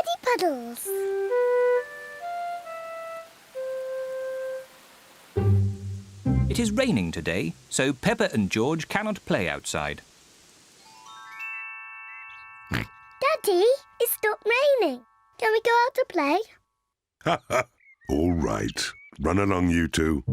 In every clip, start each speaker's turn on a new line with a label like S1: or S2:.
S1: muddy puddles.
S2: It is raining today, so Peppa and George cannot play outside.
S1: Daddy, it's stopped raining. Can we go out to play?
S3: Ha ha! All right. Run along, you two.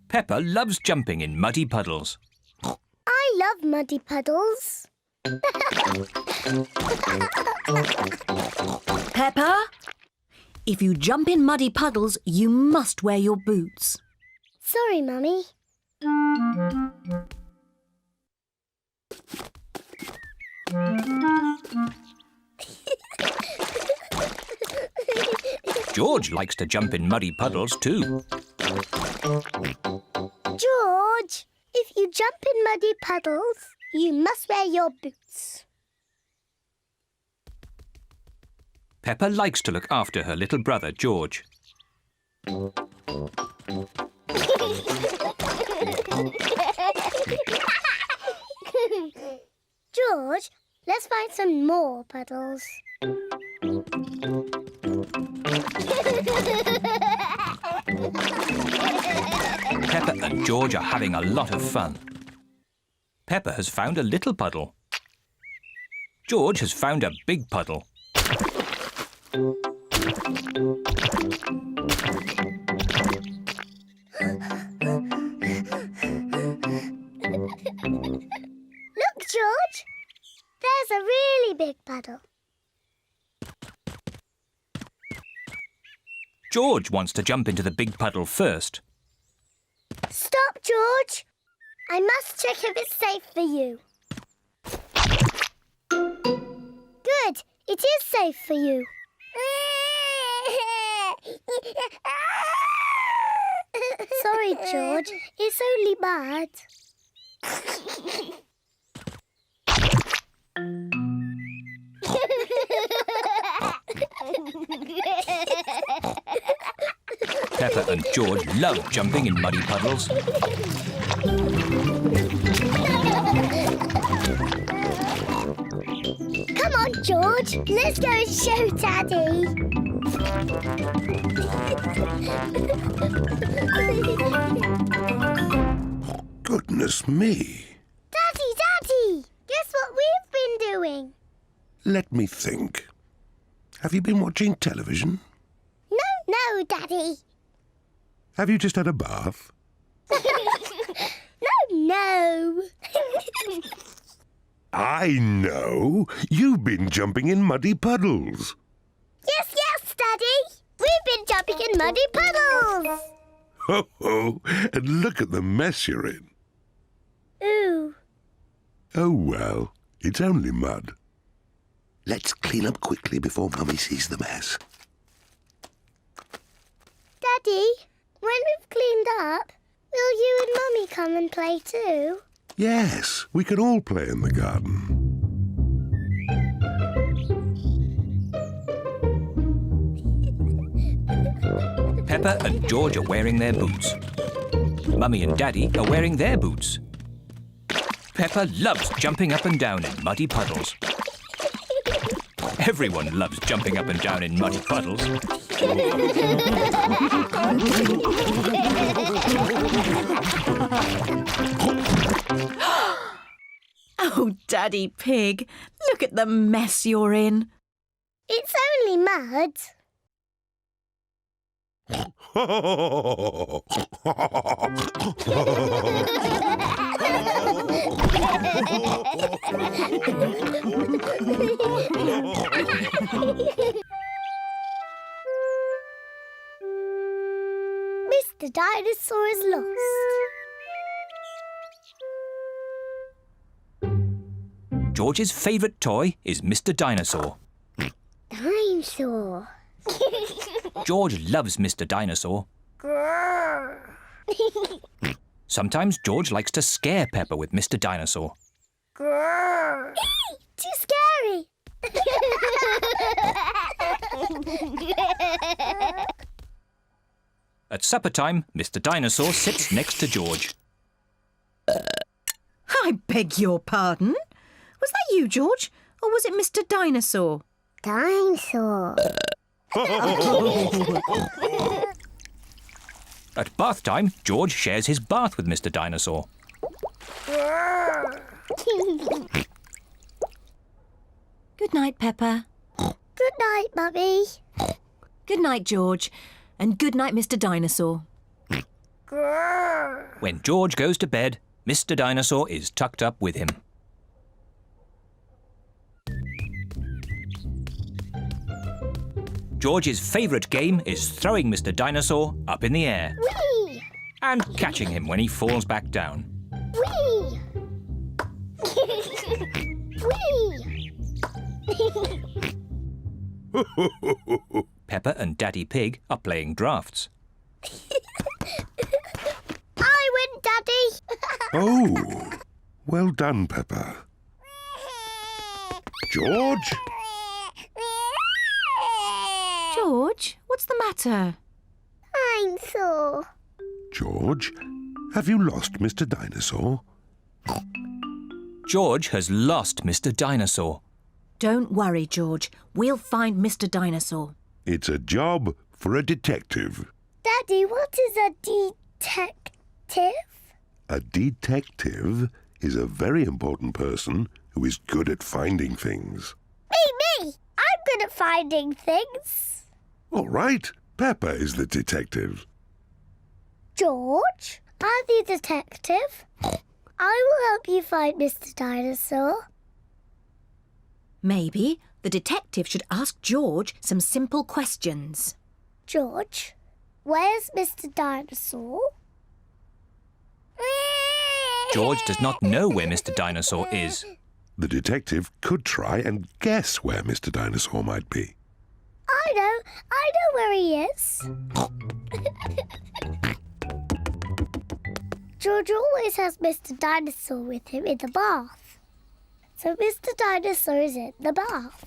S2: Peppa loves jumping in muddy puddles.
S1: I love muddy puddles.
S4: Peppa, if you jump in muddy puddles, you must wear your boots.
S1: Sorry, Mummy.
S2: George likes to jump in muddy puddles too.
S1: George, if you jump in muddy puddles, you must wear your boots.
S2: Peppa likes to look after her little brother, George.
S1: George, let's find some more puddles.
S2: Peppa and George are having a lot of fun. Peppa has found a little puddle. George has found a big puddle.
S1: Look, George. There's a really big puddle.
S2: George wants to jump into the big puddle first.
S1: Stop, George. I must check if it's safe for you. Good. It is safe for you. Sorry, George. It's only mud.
S2: Peppa and George love jumping in muddy puddles.
S1: Come on, George. Let's go and show Daddy.
S3: Goodness me.
S1: Daddy! Guess what we've been doing?
S3: Let me think. Have you been watching television?
S1: No, Daddy.
S3: Have you just had a bath?
S1: No.
S3: I know. You've been jumping in muddy puddles.
S1: Yes, Daddy. We've been jumping in muddy puddles.
S3: Ho ho! And look at the mess you're in.
S1: Ooh.
S3: Oh well, it's only mud. Let's clean up quickly before Mummy sees the mess.
S1: Daddy, when we've cleaned up, will you and Mummy come and play too?
S3: Yes, we can all play in the garden.
S2: Peppa and George are wearing their boots. Mummy and Daddy are wearing their boots. Peppa loves jumping up and down in muddy puddles. Everyone loves jumping up and down in muddy puddles.
S4: Oh, Daddy Pig, look at the mess you're in.
S1: It's only mud. Mr. Dinosaur is lost.
S2: George's favourite toy is Mr. Dinosaur.
S1: Dinosaur.
S2: George loves Mr. Dinosaur.
S1: Grrr.
S2: Sometimes George likes to scare Peppa with Mr. Dinosaur.
S1: Grrr. Too scary.
S2: At supper time, Mr. Dinosaur sits next to George.
S4: I beg your pardon? Was that you, George? Or was it Mr. Dinosaur?
S1: Dinosaur.
S2: At bath time, George shares his bath with Mr. Dinosaur.
S4: Good night, Peppa.
S1: Good night, Mummy.
S4: Good night, George. And good night, Mr. Dinosaur.
S2: When George goes to bed, Mr. Dinosaur is tucked up with him. George's favourite game is throwing Mr. Dinosaur up in the air
S1: Whee!
S2: and catching him when he falls back down.
S1: Whee! Whee!
S2: Peppa and Daddy Pig are playing drafts.
S1: I win, Daddy.
S3: Oh, well done, Peppa. George?
S4: George, what's the matter?
S1: I'm sore.
S3: George, have you lost Mr. Dinosaur?
S2: George has lost Mr. Dinosaur.
S4: Don't worry, George. We'll find Mr. Dinosaur.
S3: It's a job for a detective.
S1: Daddy, what is a detective?
S3: A detective is a very important person who is good at finding things.
S1: Me! I'm good at finding things.
S3: All right, Peppa is the detective.
S1: George, I'm the detective. I will help you find Mr. Dinosaur.
S4: Maybe the detective should ask George some simple questions.
S1: George, where's Mr. Dinosaur?
S2: George does not know where Mr. Dinosaur is.
S3: The detective could try and guess where Mr. Dinosaur might be.
S1: I know where he is. George always has Mr. Dinosaur with him in the bath. So Mr. Dinosaur is in the bath.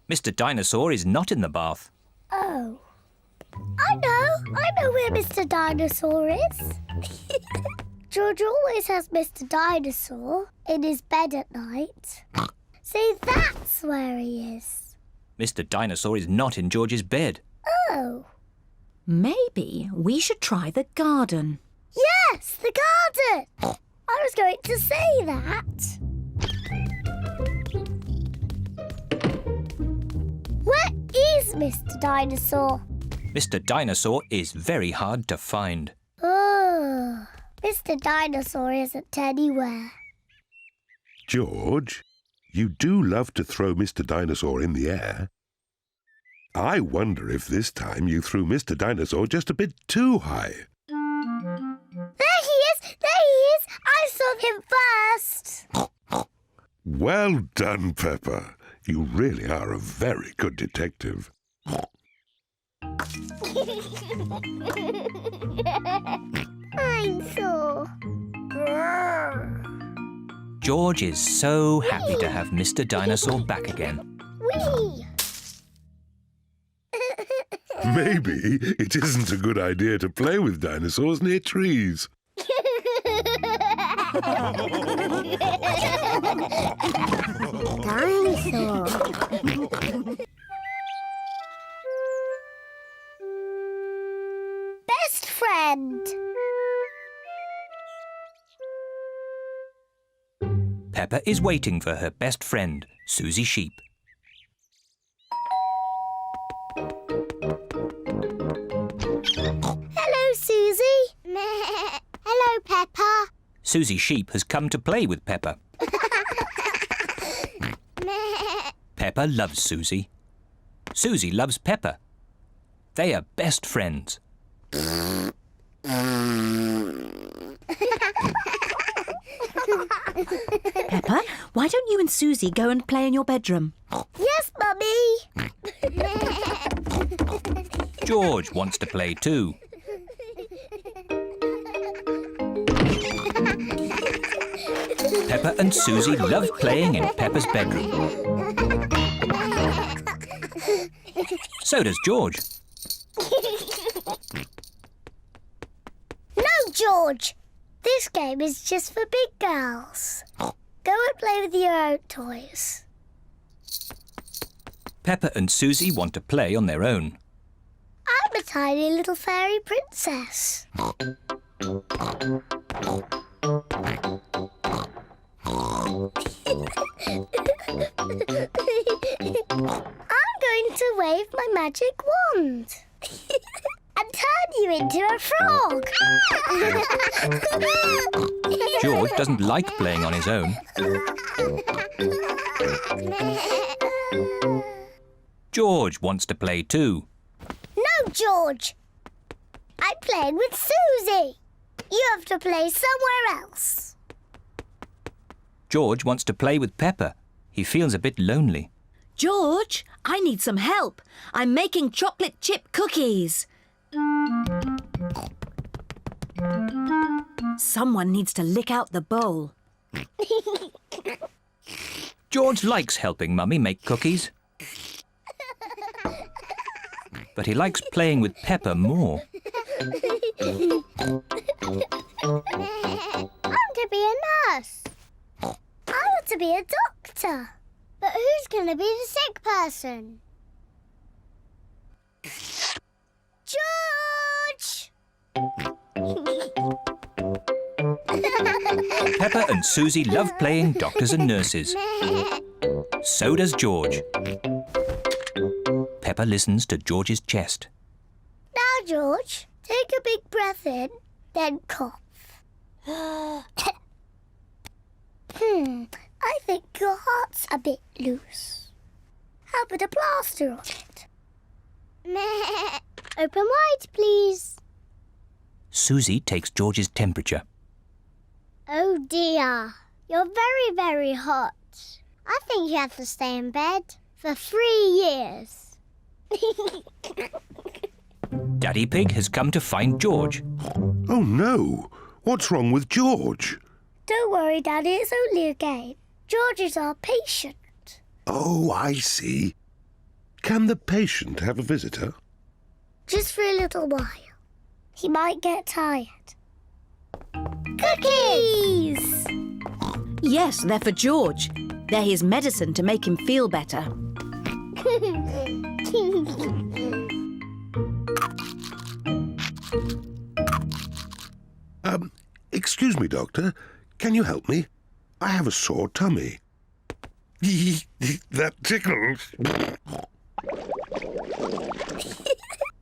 S2: Mr. Dinosaur is not in the bath.
S1: Oh. I know where Mr. Dinosaur is. George always has Mr. Dinosaur in his bed at night. See, that's where he is.
S2: Mr. Dinosaur is not in George's bed.
S1: Oh.
S4: Maybe we should try the garden.
S1: Yes, the garden. I was going to say that. Where is Mr. Dinosaur?
S2: Mr. Dinosaur is very hard to find.
S1: Oh, Mr. Dinosaur isn't anywhere.
S3: George, you do love to throw Mr. Dinosaur in the air. I wonder if this time you threw Mr. Dinosaur just a bit too high.
S1: There he is! I saw him first!
S3: Well done, Peppa. You really are a very good detective.
S1: I'm sore.
S2: George is so happy to have Mr. Dinosaur back again.
S1: Whee!
S3: Maybe it isn't a good idea to play with dinosaurs near trees.
S1: Dinosaur. Best friend.
S2: Peppa is waiting for her best friend, Suzy Sheep.
S1: Hello, Suzy. Hello, Peppa.
S2: Suzy Sheep has come to play with Peppa. Peppa loves Suzy. Suzy loves Peppa. They are best friends.
S4: Peppa, why don't you and Suzy go and play in your bedroom?
S1: Yes, Mummy.
S2: George wants to play too. Peppa and Suzy love playing in Peppa's bedroom. So does George.
S1: George. This game is just for big girls. Go and play with your own toys.
S2: Peppa and Suzy want to play on their own.
S1: I'm a tiny little fairy princess. I'm going to wave my magic wand and turn you into a frog.
S2: George doesn't like playing on his own. George wants to play too.
S1: No, George. I'm playing with Suzy. You have to play somewhere else.
S2: George wants to play with Peppa. He feels a bit lonely.
S4: George, I need some help. I'm making chocolate chip cookies. Someone needs to lick out the bowl.
S2: George likes helping Mummy make cookies. But he likes playing with Peppa more.
S1: I want to be a nurse. I want to be a doctor. But who's going to be the sick person? George!
S2: Peppa and Suzy love playing doctors and nurses. So does George. Peppa listens to George's chest.
S1: Now, George, take a big breath in, then cough. I think your heart's a bit loose. How about a plaster on it? Open wide, please.
S2: Suzy takes George's temperature.
S1: Oh dear, you're very, very hot. I think you have to stay in bed for 3 years.
S2: Daddy Pig has come to find George.
S3: Oh no! What's wrong with George?
S1: Don't worry, Daddy, it's only a game. George is our patient.
S3: Oh, I see. Can the patient have a visitor?
S1: Just for a little while. He might get tired. Cookies!
S4: Yes, they're for George. They're his medicine to make him feel better.
S3: Excuse me, Doctor. Can you help me? I have a sore tummy. That tickles.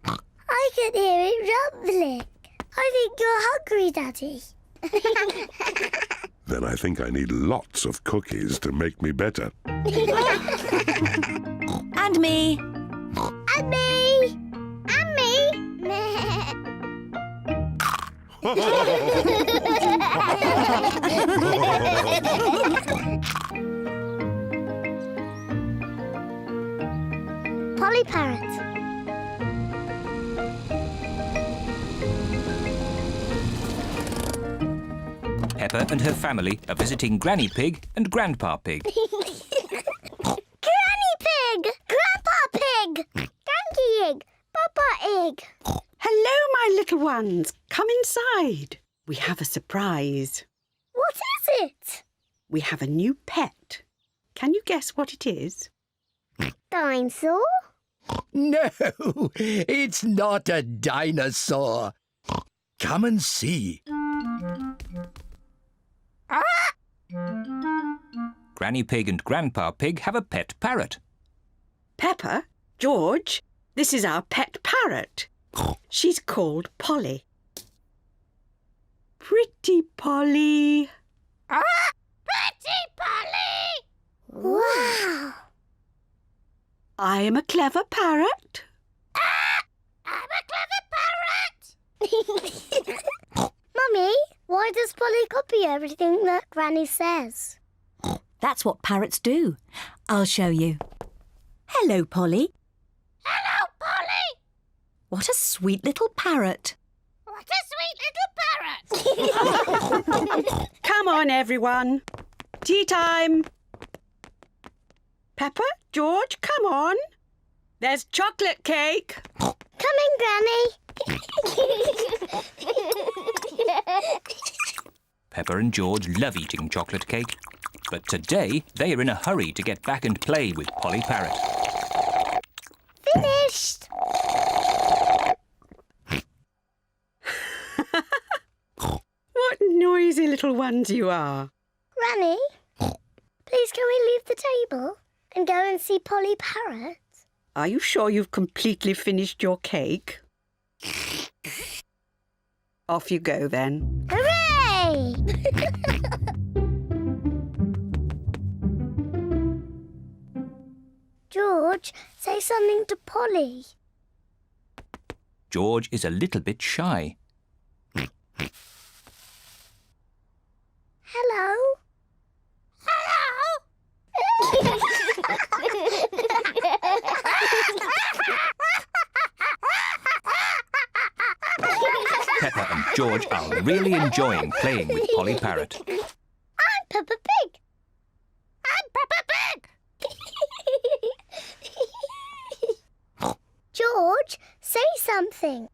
S1: I can hear it rumbling. I think you're hungry, Daddy.
S3: Then I think I need lots of cookies to make me better.
S4: And me.
S1: And me! And me! Polly Parrot.
S2: Peppa and her family are visiting Granny Pig and Grandpa Pig.
S1: Granny Pig! Grandpa Pig! Granky Egg! Papa Egg!
S5: Hello, my little ones. Come inside. We have a surprise.
S1: What is it?
S5: We have a new pet. Can you guess what it is?
S1: Dinosaur?
S6: No, it's not a dinosaur. Come and see.
S2: Granny Pig and Grandpa Pig have a pet parrot.
S5: Peppa, George, this is our pet parrot. She's called Polly. Pretty Polly.
S1: Pretty Polly! Wow!
S5: I am a clever parrot.
S1: I'm a clever parrot! Mummy, why does Polly copy everything that Granny says?
S4: That's what parrots do. I'll show you. Hello, Polly.
S1: Hello, Polly!
S4: What a sweet little parrot.
S1: What a sweet little parrot!
S5: Come on, everyone. Tea time. Peppa, George, come on. There's chocolate cake.
S1: Coming, Granny!
S2: Peppa and George love eating chocolate cake, but today they are in a hurry to get back and play with Polly Parrot.
S1: Finished!
S5: What noisy little ones you are.
S1: Granny, please can we leave the table and go and see Polly Parrot?
S5: Are you sure you've completely finished your cake? Off you go then.
S1: Hooray! George, say something to Polly.
S2: George is a little bit shy.
S1: Hello? Hello?
S2: Peppa and George are really enjoying playing with Polly Parrot.
S1: I'm Peppa Pig. I'm Peppa Pig. George, say something.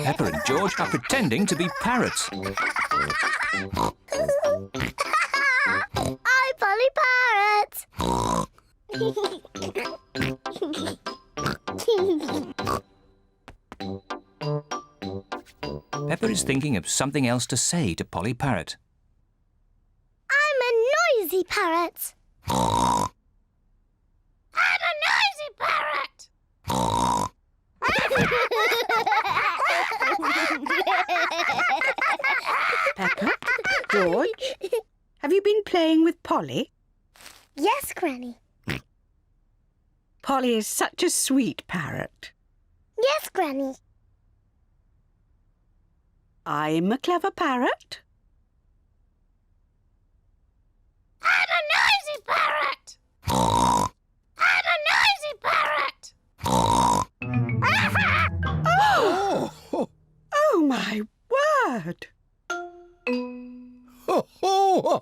S2: Peppa and George are pretending to be parrots.
S1: I'm Polly Parrot.
S2: Peppa is thinking of something else to say to Polly Parrot.
S1: I'm a noisy parrot. I'm a noisy parrot.
S5: Peppa, George, have you been playing with Polly?
S1: Yes, Granny.
S5: Polly is such a sweet parrot.
S1: Yes, Granny.
S5: I'm a clever parrot.
S1: I'm a noisy parrot. I'm a noisy parrot.
S6: Oh,
S5: Oh, my word!
S6: ho, ho.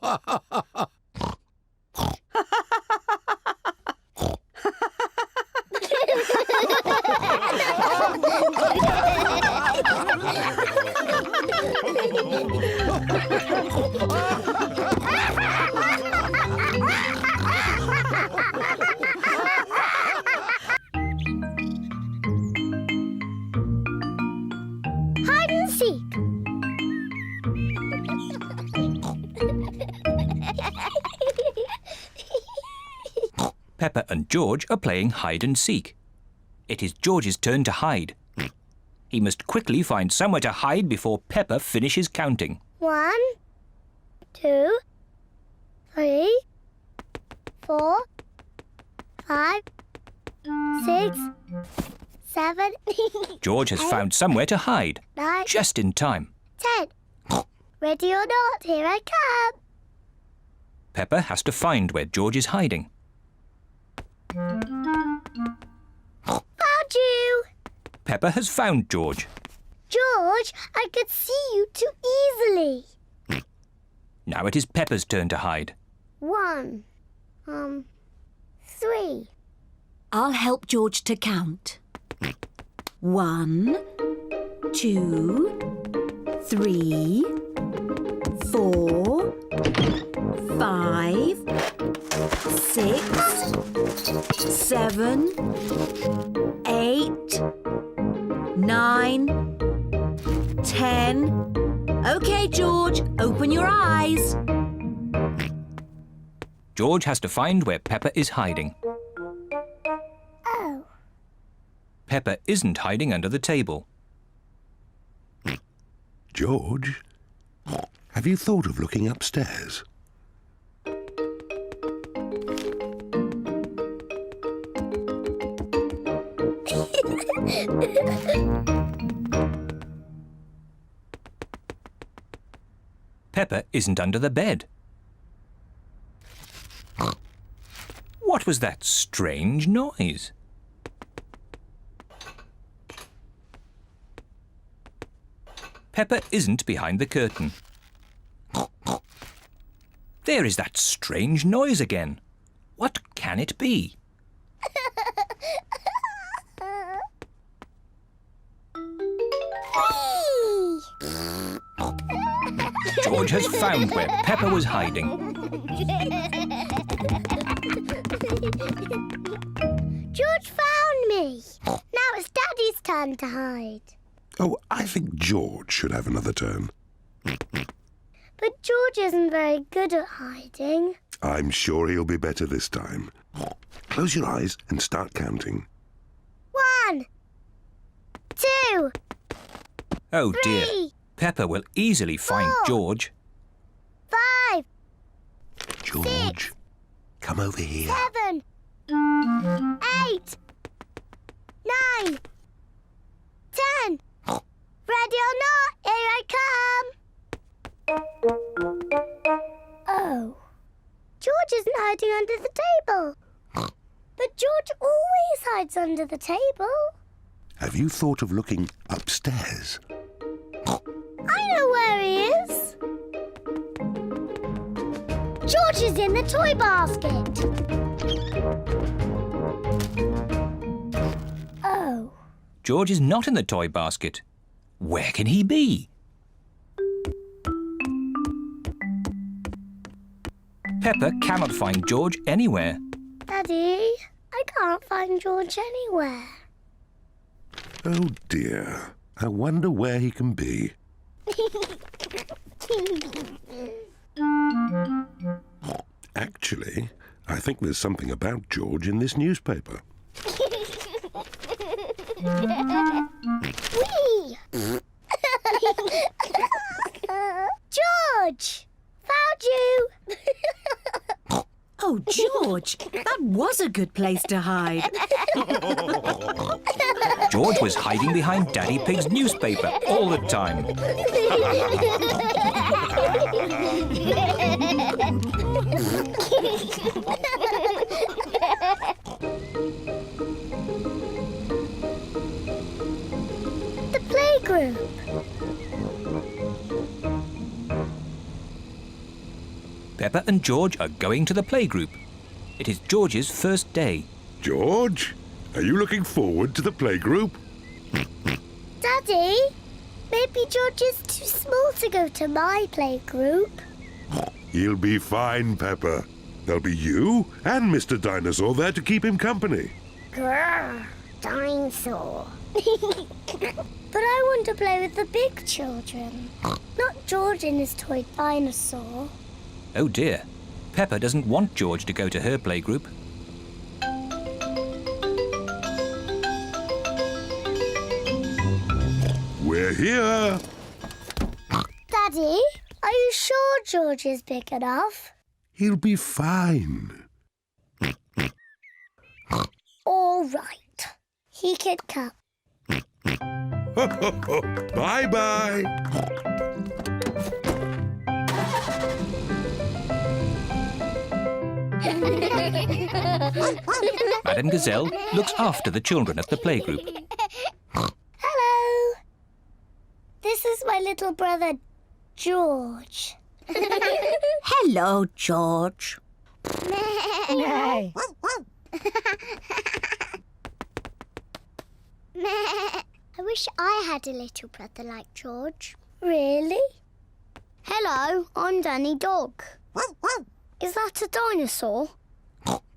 S1: Hide and seek.
S2: Peppa and George are playing hide and seek. It is George's turn to hide. He must quickly find somewhere to hide before Peppa finishes counting.
S1: 1, 2, 3, 4, 5, 6, 7,
S2: George has found somewhere to hide,
S1: 9,
S2: just in time.
S1: 10. Ready or not, here I come.
S2: Peppa has to find where George is hiding.
S1: Found you.
S2: Peppa has found George.
S1: George, I could see you too easily.
S2: Now it is Peppa's turn to hide.
S1: 1, 3.
S4: I'll help George to count. 1, 2, 3, 4, 5, 6, 7, 8, 9, 10. OK, George, open your eyes.
S2: George has to find where Peppa is hiding.
S1: Oh,
S2: Peppa isn't hiding under the table.
S3: George, have you thought of looking upstairs?
S2: Peppa isn't under the bed. What was that strange noise? Peppa isn't behind the curtain. There is that strange noise again. What can it be? George has found where Peppa was hiding.
S1: George found me. Now it's Daddy's turn to hide.
S3: Oh, I think George should have another turn.
S1: But George isn't very good at hiding.
S3: I'm sure he'll be better this time. Close your eyes and start counting.
S1: 1, 2,
S2: Oh dear.
S1: 3,
S2: Peppa will easily find
S1: 4.
S2: George.
S1: 5,
S3: George, come over here.
S1: 7, 8, 9, 10. Ready or not, here I come. Oh. George isn't hiding under the table. But George always hides under the table.
S3: Have you thought of looking upstairs?
S1: I know where he is. George is in the toy basket. Oh.
S2: George is not in the toy basket. Where can he be? Peppa cannot find George anywhere.
S1: Daddy, I can't find George anywhere.
S3: Oh dear, I wonder where he can be. Actually, I think there's something about George in this newspaper.
S1: Whee! George! Found you!
S4: Oh, George, that was a good place to hide.
S2: George was hiding behind Daddy Pig's newspaper all the time.
S1: The playgroup.
S2: Peppa and George are going to the playgroup. It is George's first day.
S3: George, are you looking forward to the playgroup?
S1: Daddy, maybe George is too small to go to my playgroup.
S3: He'll be fine, Peppa. There'll be you and Mr. Dinosaur there to keep him company.
S1: Grrr, dinosaur. But I want to play with the big children, not George and his toy dinosaur.
S2: Oh dear. Peppa doesn't want George to go to her playgroup.
S3: We're here.
S1: Daddy, are you sure George is big enough?
S3: He'll be fine.
S1: All right. He can come.
S3: Bye-bye.
S2: Madame Gazelle looks after the children at the playgroup.
S1: Hello. This is my little brother, George.
S4: Hello, George.
S1: No. I wish I had a little brother like George. Really? Hello, I'm Danny Dog. Is that a dinosaur?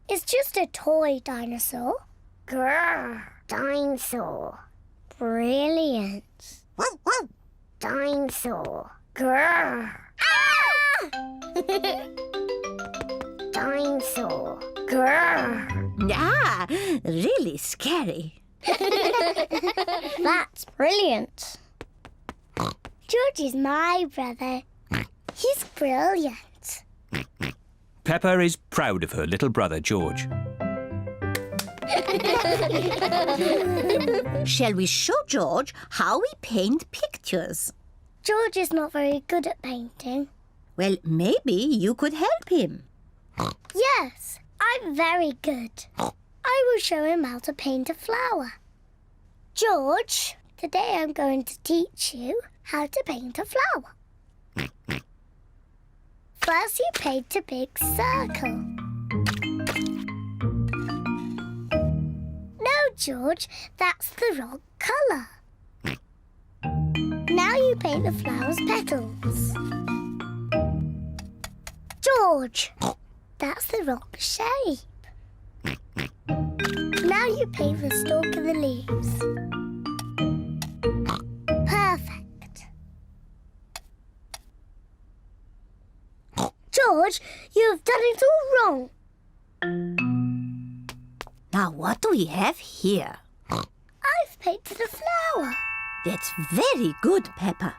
S1: It's just a toy dinosaur. Grrr, dinosaur. Brilliant. Dinosaur. Grrr. Ah! Dinosaur. Grrr.
S4: Ah, really scary.
S1: That's brilliant. George is my brother. He's brilliant.
S2: Peppa is proud of her little brother, George.
S4: Shall we show George how we paint pictures?
S1: George is not very good at painting.
S4: Well, maybe you could help him.
S1: Yes, I'm very good. I will show him how to paint a flower. George, today I'm going to teach you how to paint a flower. First you paint a big circle. George, that's the wrong colour. Now you paint the flower's petals. George, that's the wrong shape. Now you paint the stalk and the leaves. Perfect. George, you have done it all wrong.
S4: Now what do we have here?
S1: I've painted a flower.
S4: That's very good, Peppa.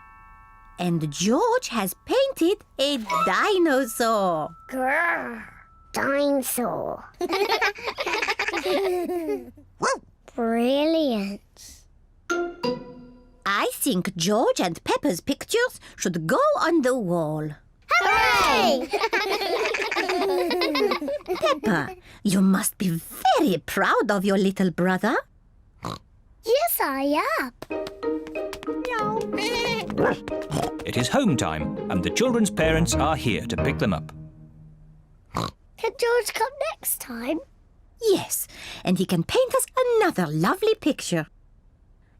S4: And George has painted a dinosaur.
S1: Grrr, dinosaur. Brilliant.
S4: I think George and Peppa's pictures should go on the wall.
S1: Hooray!
S4: Peppa, you must be very proud of your little brother.
S1: Yes, I am.
S2: It is home time, and the children's parents are here to pick them up.
S1: Can George come next time?
S4: Yes, and he can paint us another lovely picture.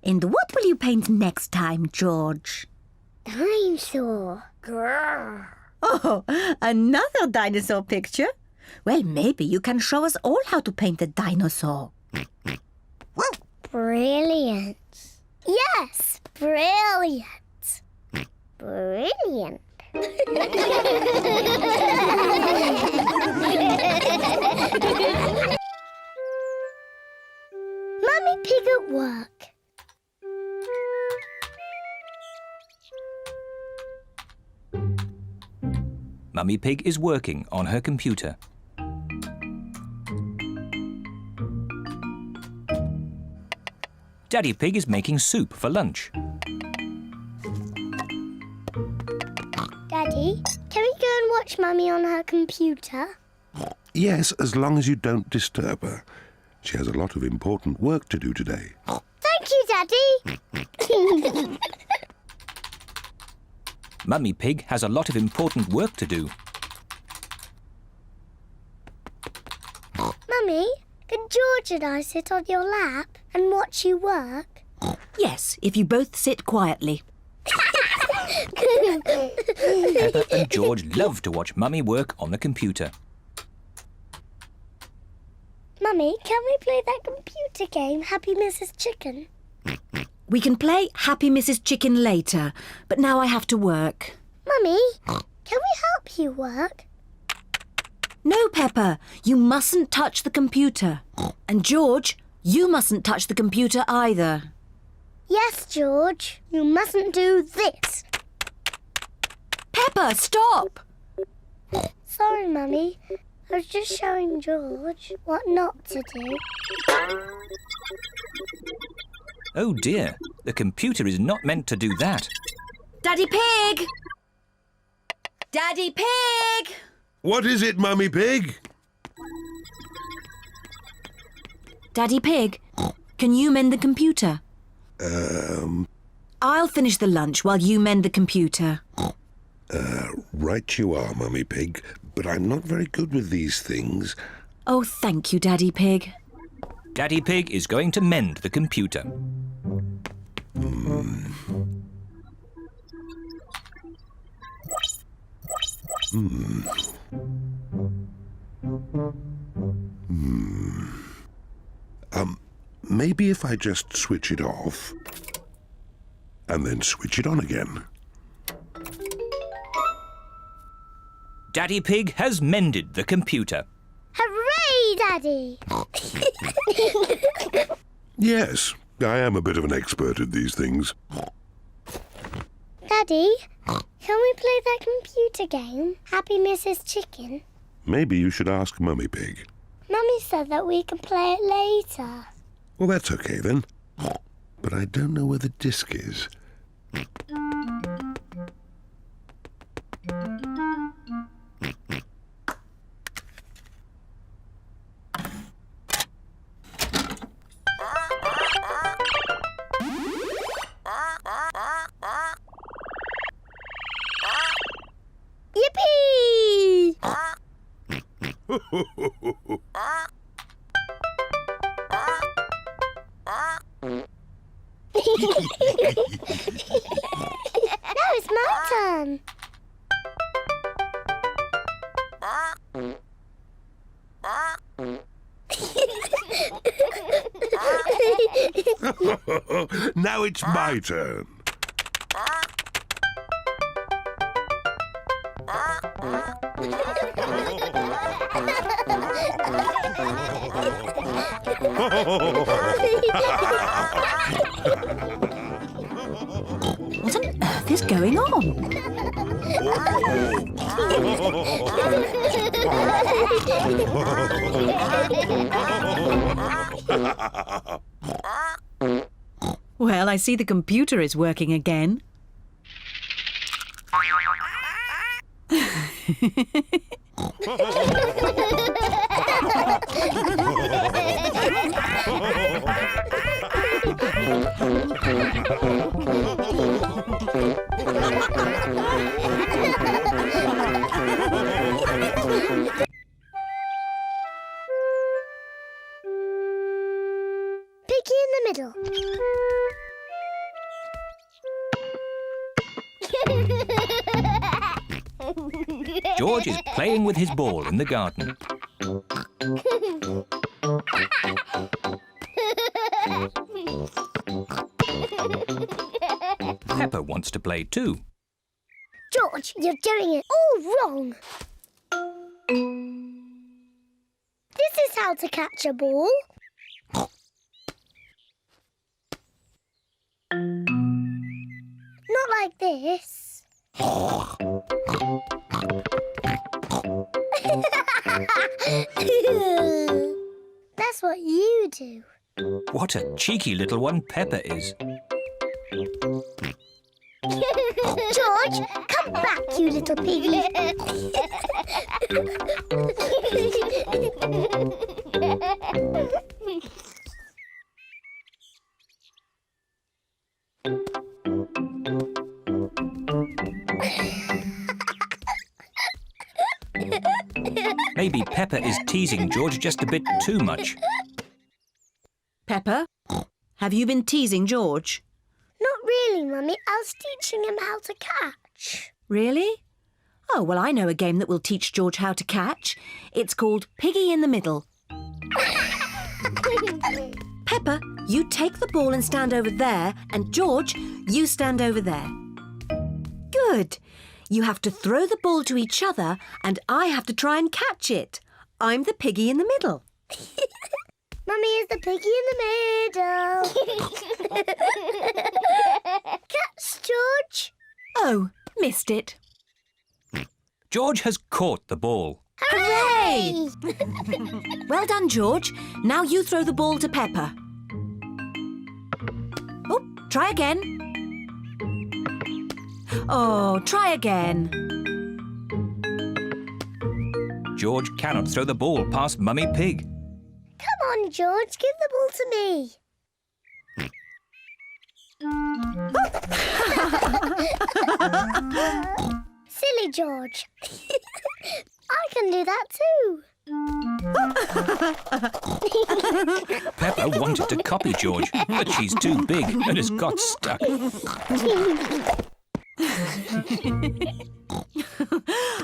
S4: And what will you paint next time, George?
S1: Dinosaur. Grrr.
S4: Oh, another dinosaur picture? Well, maybe you can show us all how to paint a dinosaur.
S1: Brilliant. Yes, brilliant. Brilliant. Mummy Pig at work.
S2: Mummy Pig is working on her computer. Daddy Pig is making soup for lunch.
S1: Daddy, can we go and watch Mummy on her computer?
S3: Yes, as long as you don't disturb her. She has a lot of important work to do today.
S1: Thank you, Daddy.
S2: Mummy Pig has a lot of important work to do.
S1: Mummy, can George and I sit on your lap and watch you work?
S4: Yes, if you both sit quietly.
S2: Peppa and George love to watch Mummy work on the computer.
S1: Mummy, can we play that computer game, Happy Mrs. Chicken?
S4: We can play Happy Mrs. Chicken later, but now I have to work.
S1: Mummy, can we help you work?
S4: No, Peppa, you mustn't touch the computer. And George, you mustn't touch the computer either.
S1: Yes, George. You mustn't do this.
S4: Peppa, stop!
S1: Sorry, Mummy. I was just showing George what not to do.
S2: Oh dear, the computer is not meant to do that.
S4: Daddy Pig! Daddy Pig!
S3: What is it, Mummy Pig?
S4: Daddy Pig, can you mend the computer? I'll finish the lunch while you mend the computer.
S3: Right you are, Mummy Pig, but I'm not very good with these things.
S4: Oh, thank you, Daddy Pig.
S2: Daddy Pig is going to mend the computer.
S3: Maybe if I just switch it off and then switch it on again.
S2: Daddy Pig has mended the computer.
S1: Hooray, Daddy!
S3: Yes, I am a bit of an expert at these things.
S1: Daddy, can we play that computer game, Happy Mrs. Chicken?
S3: Maybe you should ask Mummy Pig.
S1: Mummy said that we can play it later.
S3: Well, that's okay then. But I don't know where the disc is.
S1: Yippee! Now it's my turn.
S3: Now it's my turn.
S4: What on earth is going on? Well, I see the computer is working again.
S1: Piggy in the middle.
S2: George is playing with his ball in the garden. Peppa wants to play too.
S1: George, you're doing it all wrong. This is how to catch a ball. Not like this. That's what you do.
S2: What a cheeky little one Peppa is.
S1: George, come back, you little piggy.
S2: Maybe Peppa is teasing George just a bit too much.
S4: Peppa, have you been teasing George?
S1: Not really, Mummy. I was teaching him how to catch.
S4: Really? Oh, well, I know a game that will teach George how to catch. It's called Piggy in the Middle. Peppa, you take the ball and stand over there, and George, you stand over there. Good. You have to throw the ball to each other, and I have to try and catch it. I'm the piggy in the middle.
S1: Mummy is the piggy in the middle. Catch, George.
S4: Oh, missed it.
S2: George has caught the ball.
S4: Hooray! Well done, George. Now you throw the ball to Peppa. Oh, try again. Oh, try again.
S2: George cannot throw the ball past Mummy Pig.
S1: Come on, George. Give the ball to me. Silly George. I can do that too.
S2: Peppa wanted to copy George, but she's too big and has got stuck.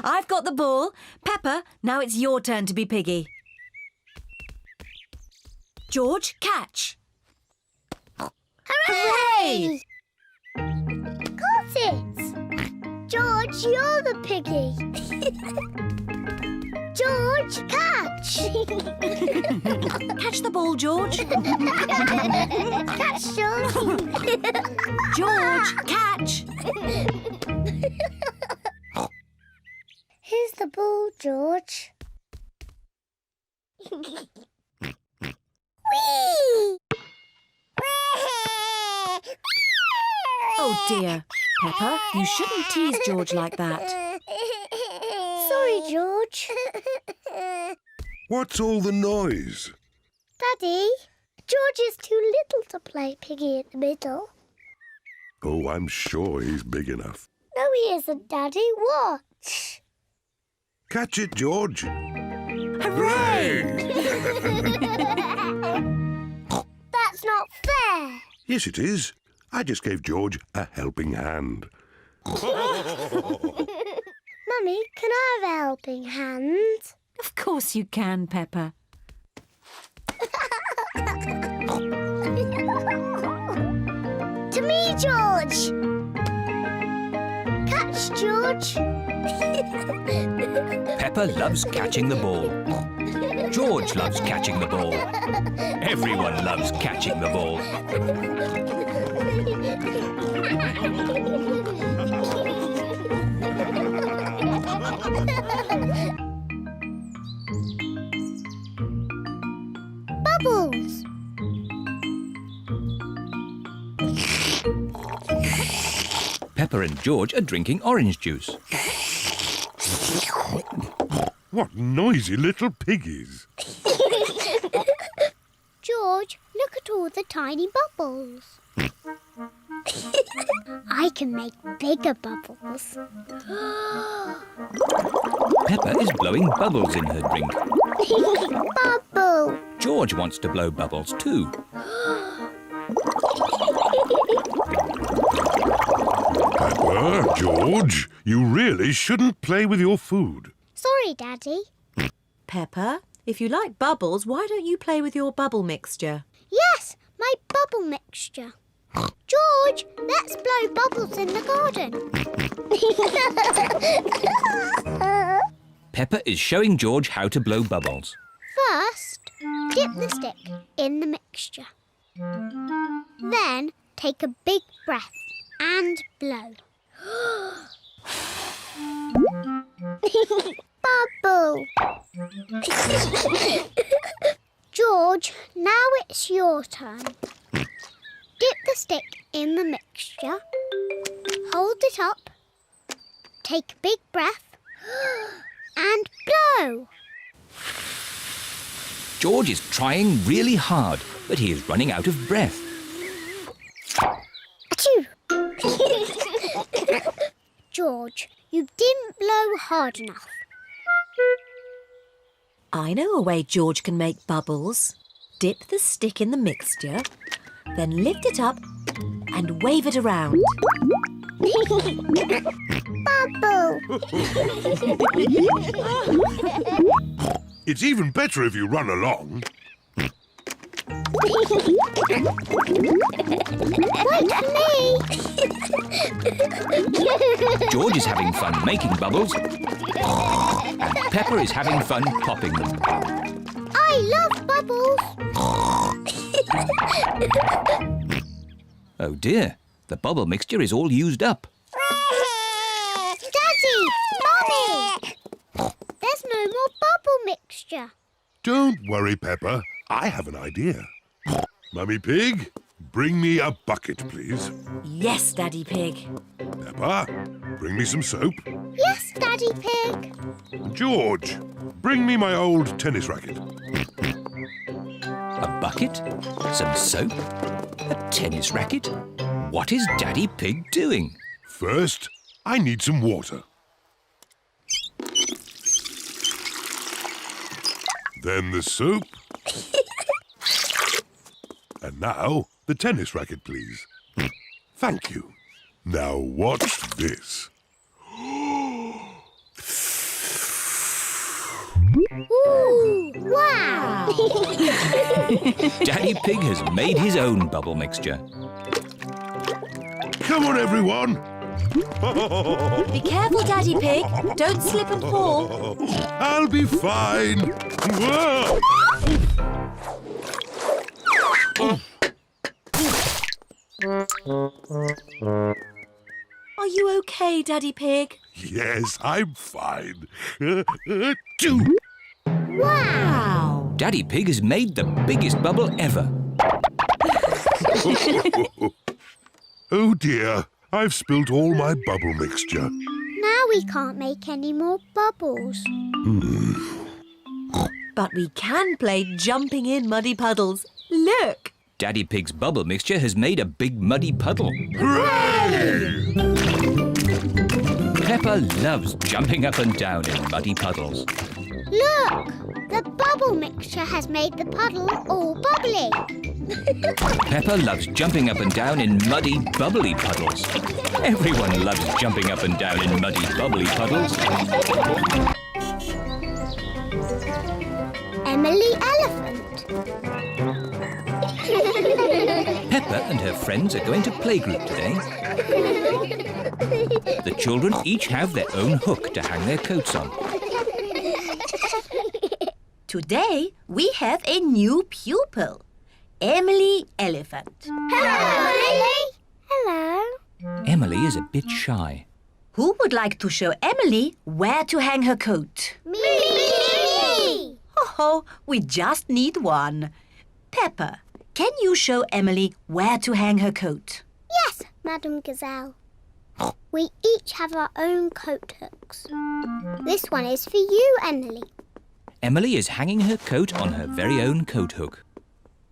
S4: I've got the ball. Peppa, now it's your turn to be piggy. George, catch. Hooray!
S1: Got it. George, you're the piggy. George, catch.
S4: Catch the ball, George.
S1: Catch, George.
S4: George, catch.
S1: Here's the ball, George. Whee!
S4: Oh dear. Peppa, you shouldn't tease George like that.
S1: Sorry, George.
S3: What's all the noise?
S1: Daddy, George is too little to play piggy in the middle.
S3: Oh, I'm sure he's big enough.
S1: No, he isn't, Daddy. Watch.
S3: Catch it, George.
S4: Hooray!
S1: That's not fair.
S3: Yes, it is. I just gave George a helping hand.
S1: Mummy, can I have a helping hand?
S4: Of course you can, Peppa.
S1: To me, George! Catch, George!
S2: Peppa loves catching the ball. George loves catching the ball. Everyone loves catching the ball.
S1: Bubbles!
S2: Peppa and George are drinking orange juice.
S3: What noisy little piggies.
S1: George, look at all the tiny bubbles. I can make bigger bubbles.
S2: Peppa is blowing bubbles in her drink.
S1: Bubble!
S2: George wants to blow bubbles too.
S3: Peppa, George, you really shouldn't play with your food.
S1: Sorry, Daddy.
S4: Peppa, if you like bubbles, why don't you play with your bubble mixture?
S1: Yes, my bubble mixture. George, let's blow bubbles in the garden.
S2: Peppa is showing George how to blow bubbles.
S1: First, dip the stick in the mixture. Then, take a big breath and blow. Bubble! George, now it's your turn. Dip the stick in the mixture. Hold it up. Take a big breath. And blow!
S2: George is trying really hard, but he is running out of breath.
S1: Achoo! George, you didn't blow hard enough.
S4: I know a way George can make bubbles. Dip the stick in the mixture, then lift it up and wave it around.
S1: Bubble!
S3: It's even better if you run along.
S1: Wait for me!
S2: George is having fun making bubbles, and Peppa is having fun popping them.
S1: I love bubbles!
S2: Oh dear, the bubble mixture is all used up.
S1: Daddy! Mummy! There's no more bubble mixture.
S3: Don't worry, Peppa. I have an idea. Mummy Pig, bring me a bucket, please.
S4: Yes, Daddy Pig.
S3: Peppa, bring me some soap.
S1: Yes, Daddy Pig.
S3: George, bring me my old tennis racket.
S2: A bucket? Some soap? A tennis racket? What is Daddy Pig doing?
S3: First, I need some water. Then the soap. And now, the tennis racket, please. Thank you. Now watch this.
S1: Ooh, wow!
S2: Daddy Pig has made his own bubble mixture.
S3: Come on, everyone.
S4: Be careful, Daddy Pig. Don't slip and fall.
S3: I'll be fine. Whoa.
S4: Are you okay, Daddy Pig?
S3: Yes, I'm fine.
S4: Wow!
S2: Daddy Pig has made the biggest bubble ever.
S3: Oh dear, I've spilt all my bubble mixture.
S1: Now we can't make any more bubbles.
S4: But we can play jumping in muddy puddles. Look!
S2: Daddy Pig's bubble mixture has made a big muddy puddle.
S3: Hooray!
S2: Peppa loves jumping up and down in muddy puddles.
S1: Look! The bubble mixture has made the puddle all bubbly.
S2: Peppa loves jumping up and down in muddy, bubbly puddles. Everyone loves jumping up and down in muddy, bubbly puddles.
S1: Emily Elephant.
S2: Peppa and her friends are going to playgroup today. The children each have their own hook to hang their coats on.
S4: Today, we have a new pupil, Emily Elephant.
S1: Hello, Emily. Hello.
S2: Emily is a bit shy.
S4: Who would like to show Emily where to hang her coat?
S1: Me.
S4: Oh, we just need one. Peppa, can you show Emily where to hang her coat?
S1: Yes, Madam Gazelle. We each have our own coat hooks. This one is for you, Emily.
S2: Emily is hanging her coat on her very own coat hook.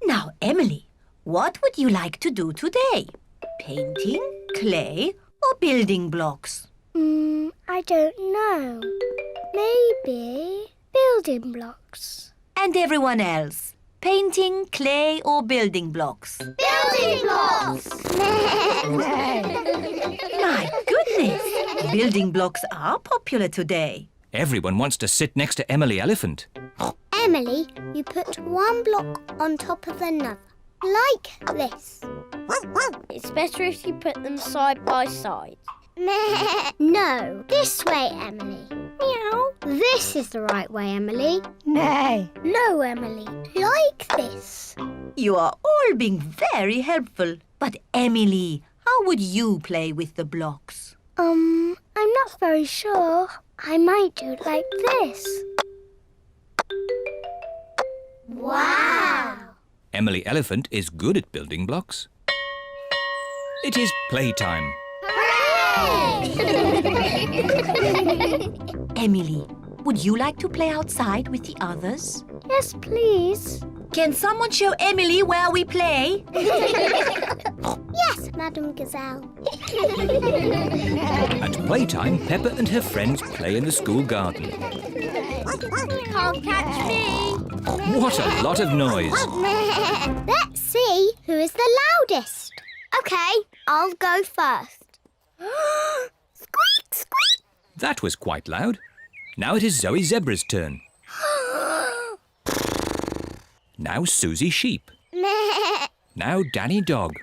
S4: Now, Emily, what would you like to do today? Painting, clay, or building blocks?
S1: I don't know. Maybe building blocks.
S4: And everyone else? Painting, clay, or building blocks?
S1: Building blocks!
S4: My goodness! Building blocks are popular today.
S2: Everyone wants to sit next to Emily Elephant.
S1: Emily, you put one block on top of another, like this.
S7: It's better if you put them side by side.
S1: No, this way, Emily. Meow. This is the right way, Emily. No, Emily, like this.
S4: You are all being very helpful. But Emily, how would you play with the blocks?
S1: I'm not very sure. I might do it like this. Wow!
S2: Emily Elephant is good at building blocks. It is playtime.
S4: Emily, would you like to play outside with the others?
S1: Yes, please.
S4: Can someone show Emily where we play?
S1: Yes, Madam Gazelle.
S2: At playtime, Peppa and her friends play in the school garden.
S7: Can't catch me.
S2: What a lot of noise!
S1: Let's see who is the loudest. Okay, I'll go first. Squeak, squeak.
S2: That was quite loud. Now it is Zoe Zebra's turn. Now Suzy Sheep. Now Danny Dog.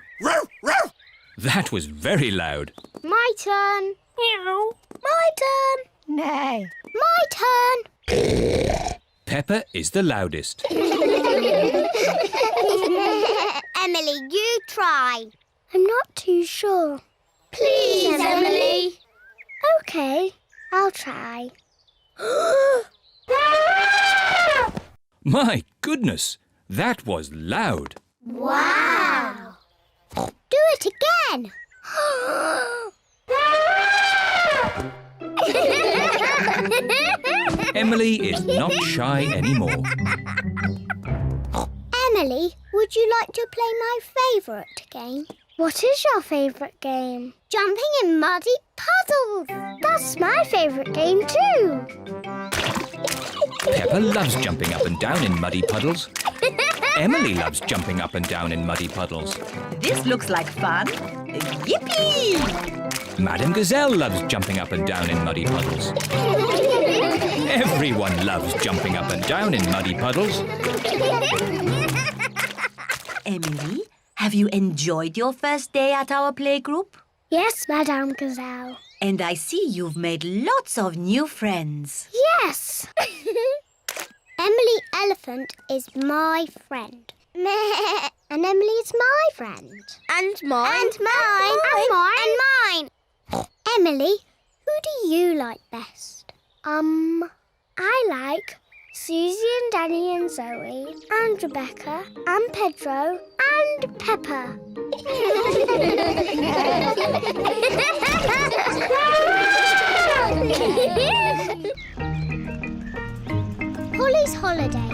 S2: That was very loud.
S1: My turn.
S7: Meow.
S1: My turn.
S7: No.
S1: My turn.
S2: Peppa is the loudest.
S1: Emily, you try. I'm not too sure. Please, Emily. Okay, I'll try.
S2: My goodness, that was loud.
S1: Wow. Do it again.
S2: Emily is not shy anymore.
S1: Emily, would you like to play my favourite game? What is your favourite game? Jumping in muddy puddles. That's my favourite game too.
S2: Peppa loves jumping up and down in muddy puddles. Emily loves jumping up and down in muddy puddles.
S4: This looks like fun. Yippee!
S2: Madam Gazelle loves jumping up and down in muddy puddles. Everyone loves jumping up and down in muddy puddles.
S4: Emily, have you enjoyed your first day at our playgroup?
S1: Yes, Madame Gazelle.
S4: And I see you've made lots of new friends.
S1: Yes. Emily Elephant is my friend. And Emily is my friend.
S7: And mine.
S1: And mine. And mine. And mine. Emily, who do you like best? I like Suzy and Danny and Zoe and Rebecca and Pedro and Peppa. Polly's holiday.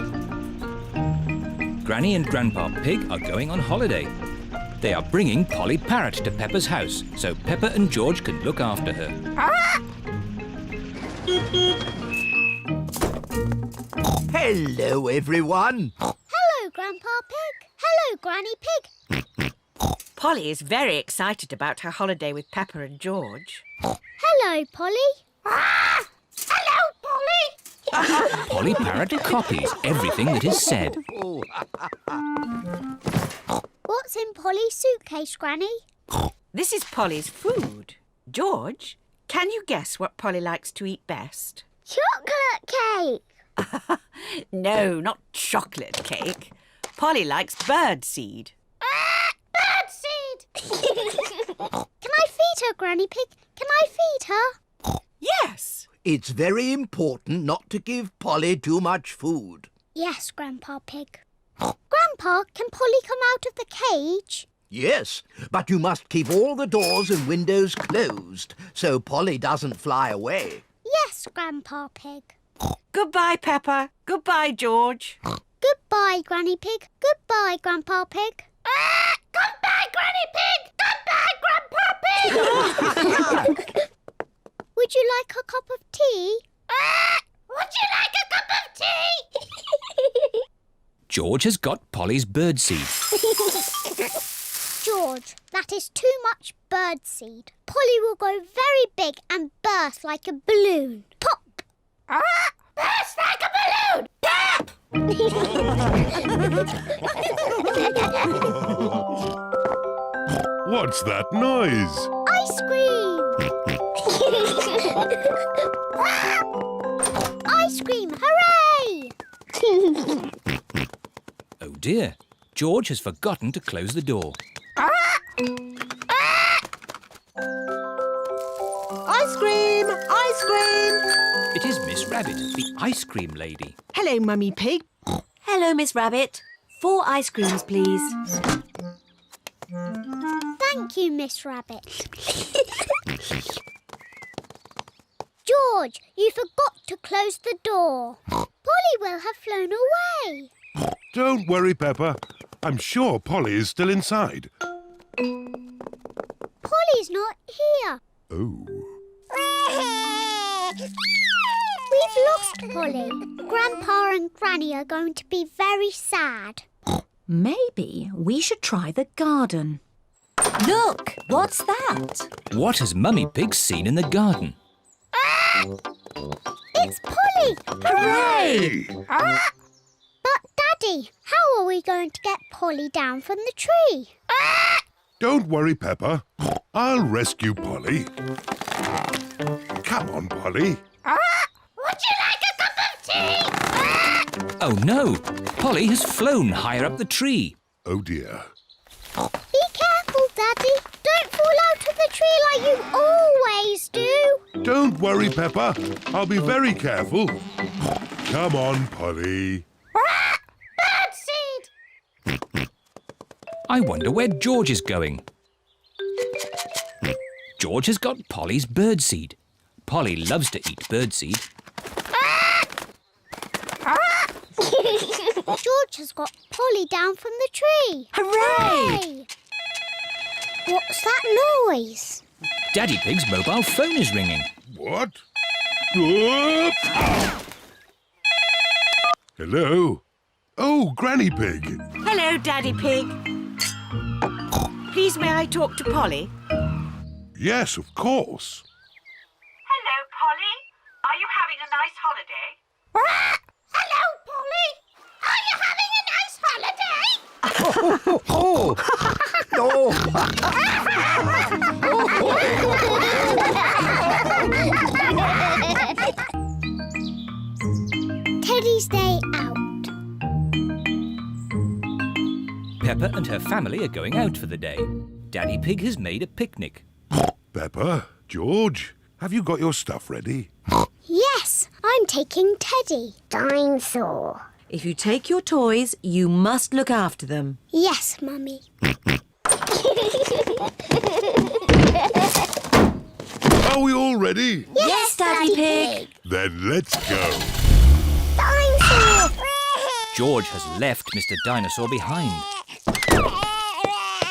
S2: Granny and Grandpa Pig are going on holiday. They are bringing Polly Parrot to Peppa's house so Peppa and George can look after her.
S8: Hello, everyone.
S1: Hello, Grandpa Pig. Hello, Granny Pig.
S5: Polly is very excited about her holiday with Peppa and George.
S1: Hello, Polly. Hello, Polly.
S2: Polly Parrot copies everything that is said.
S1: What's in Polly's suitcase, Granny?
S5: This is Polly's food. George, can you guess what Polly likes to eat best?
S1: Chocolate cake.
S5: No, not chocolate cake. Polly likes birdseed.
S1: Birdseed. Can I feed her, Granny Pig? Can I feed her?
S5: Yes.
S6: It's very important not to give Polly too much food.
S1: Yes, Grandpa Pig. Grandpa, can Polly come out of the cage?
S6: Yes, but you must keep all the doors and windows closed so Polly doesn't fly away.
S1: Yes, Grandpa Pig.
S5: Goodbye, Peppa. Goodbye, George.
S1: Goodbye, Granny Pig. Goodbye, Grandpa Pig. Goodbye, Granny Pig. Goodbye, Grandpa Pig. Would you like a cup of tea? Would you like a cup of tea?
S2: George has got Polly's birdseed.
S1: George, that is too much birdseed. Polly will go very big and burst like a balloon. Pop! Burst like a balloon! Pop!
S3: What's that noise?
S1: Ice cream! Ice cream, hooray!
S2: Oh dear, George has forgotten to close the door.
S5: Ice cream! Ice cream!
S2: It is Miss Rabbit, the ice cream lady.
S5: Hello, Mummy Pig.
S4: Hello, Miss Rabbit. 4 ice creams, please.
S1: Thank you, Miss Rabbit. George, you forgot to close the door. Polly will have flown away.
S3: Don't worry, Peppa. I'm sure Polly is still inside.
S1: Polly's not here.
S3: Oh.
S1: We've lost Polly. Grandpa and Granny are going to be very sad.
S4: Maybe we should try the garden. Look, what's that?
S2: What has Mummy Pig seen in the garden?
S1: It's Polly!
S4: Hooray!
S1: But, Daddy, how are we going to get Polly down from the tree?
S3: Don't worry, Peppa. I'll rescue Polly. Come on, Polly.
S1: Would you like a cup of tea?
S2: Oh no, Polly has flown higher up the tree.
S3: Oh, dear.
S1: Be careful, Daddy. Don't fall out of the tree like you always do.
S3: Don't worry, Peppa. I'll be very careful. Come on, Polly.
S1: Birdseed!
S2: I wonder where George is going. George has got Polly's birdseed. Polly loves to eat birdseed.
S1: George has got Polly down from the tree.
S4: Hooray!
S1: What's that noise?
S2: Daddy Pig's mobile phone is ringing.
S3: What? Whoop! Hello? Oh, Granny Pig.
S5: Hello, Daddy Pig. Please, may I talk to Polly?
S3: Yes, of course.
S5: Hello, Polly. Are you having a nice holiday?
S1: Hello, Polly. Are you having a nice holiday?
S6: Oh!
S1: Teddy's Day Out.
S2: Peppa and her family are going out for the day. Daddy Pig has made a picnic.
S3: Peppa, George, have you got your stuff ready?
S1: Yes, I'm taking Teddy. Dinosaur.
S4: If you take your toys, you must look after them.
S1: Yes, Mummy.
S3: Are we all ready?
S1: Yes,
S4: Daddy Pig.
S3: Then let's go.
S1: Dinosaur!
S2: George has left Mr. Dinosaur behind.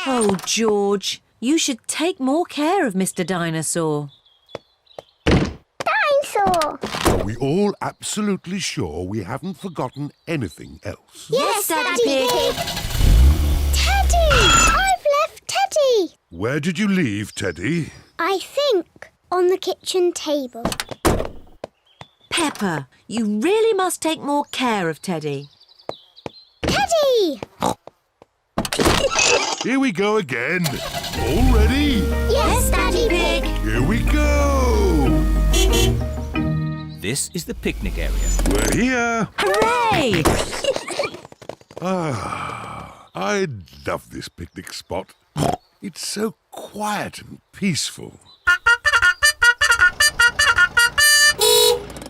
S4: Oh, George, you should take more care of Mr. Dinosaur.
S1: Dinosaur!
S3: Are we all absolutely sure we haven't forgotten anything else?
S1: Yes, Daddy Pig. I've left Teddy.
S3: Where did you leave Teddy?
S1: I think on the kitchen table.
S4: Peppa, you really must take more care of Teddy.
S1: Teddy!
S3: Here we go again. All ready?
S1: Yes, Daddy Pig.
S3: Here we go.
S2: This is the picnic area.
S3: We're here.
S4: Hooray!
S3: I love this picnic spot. It's so quiet and peaceful.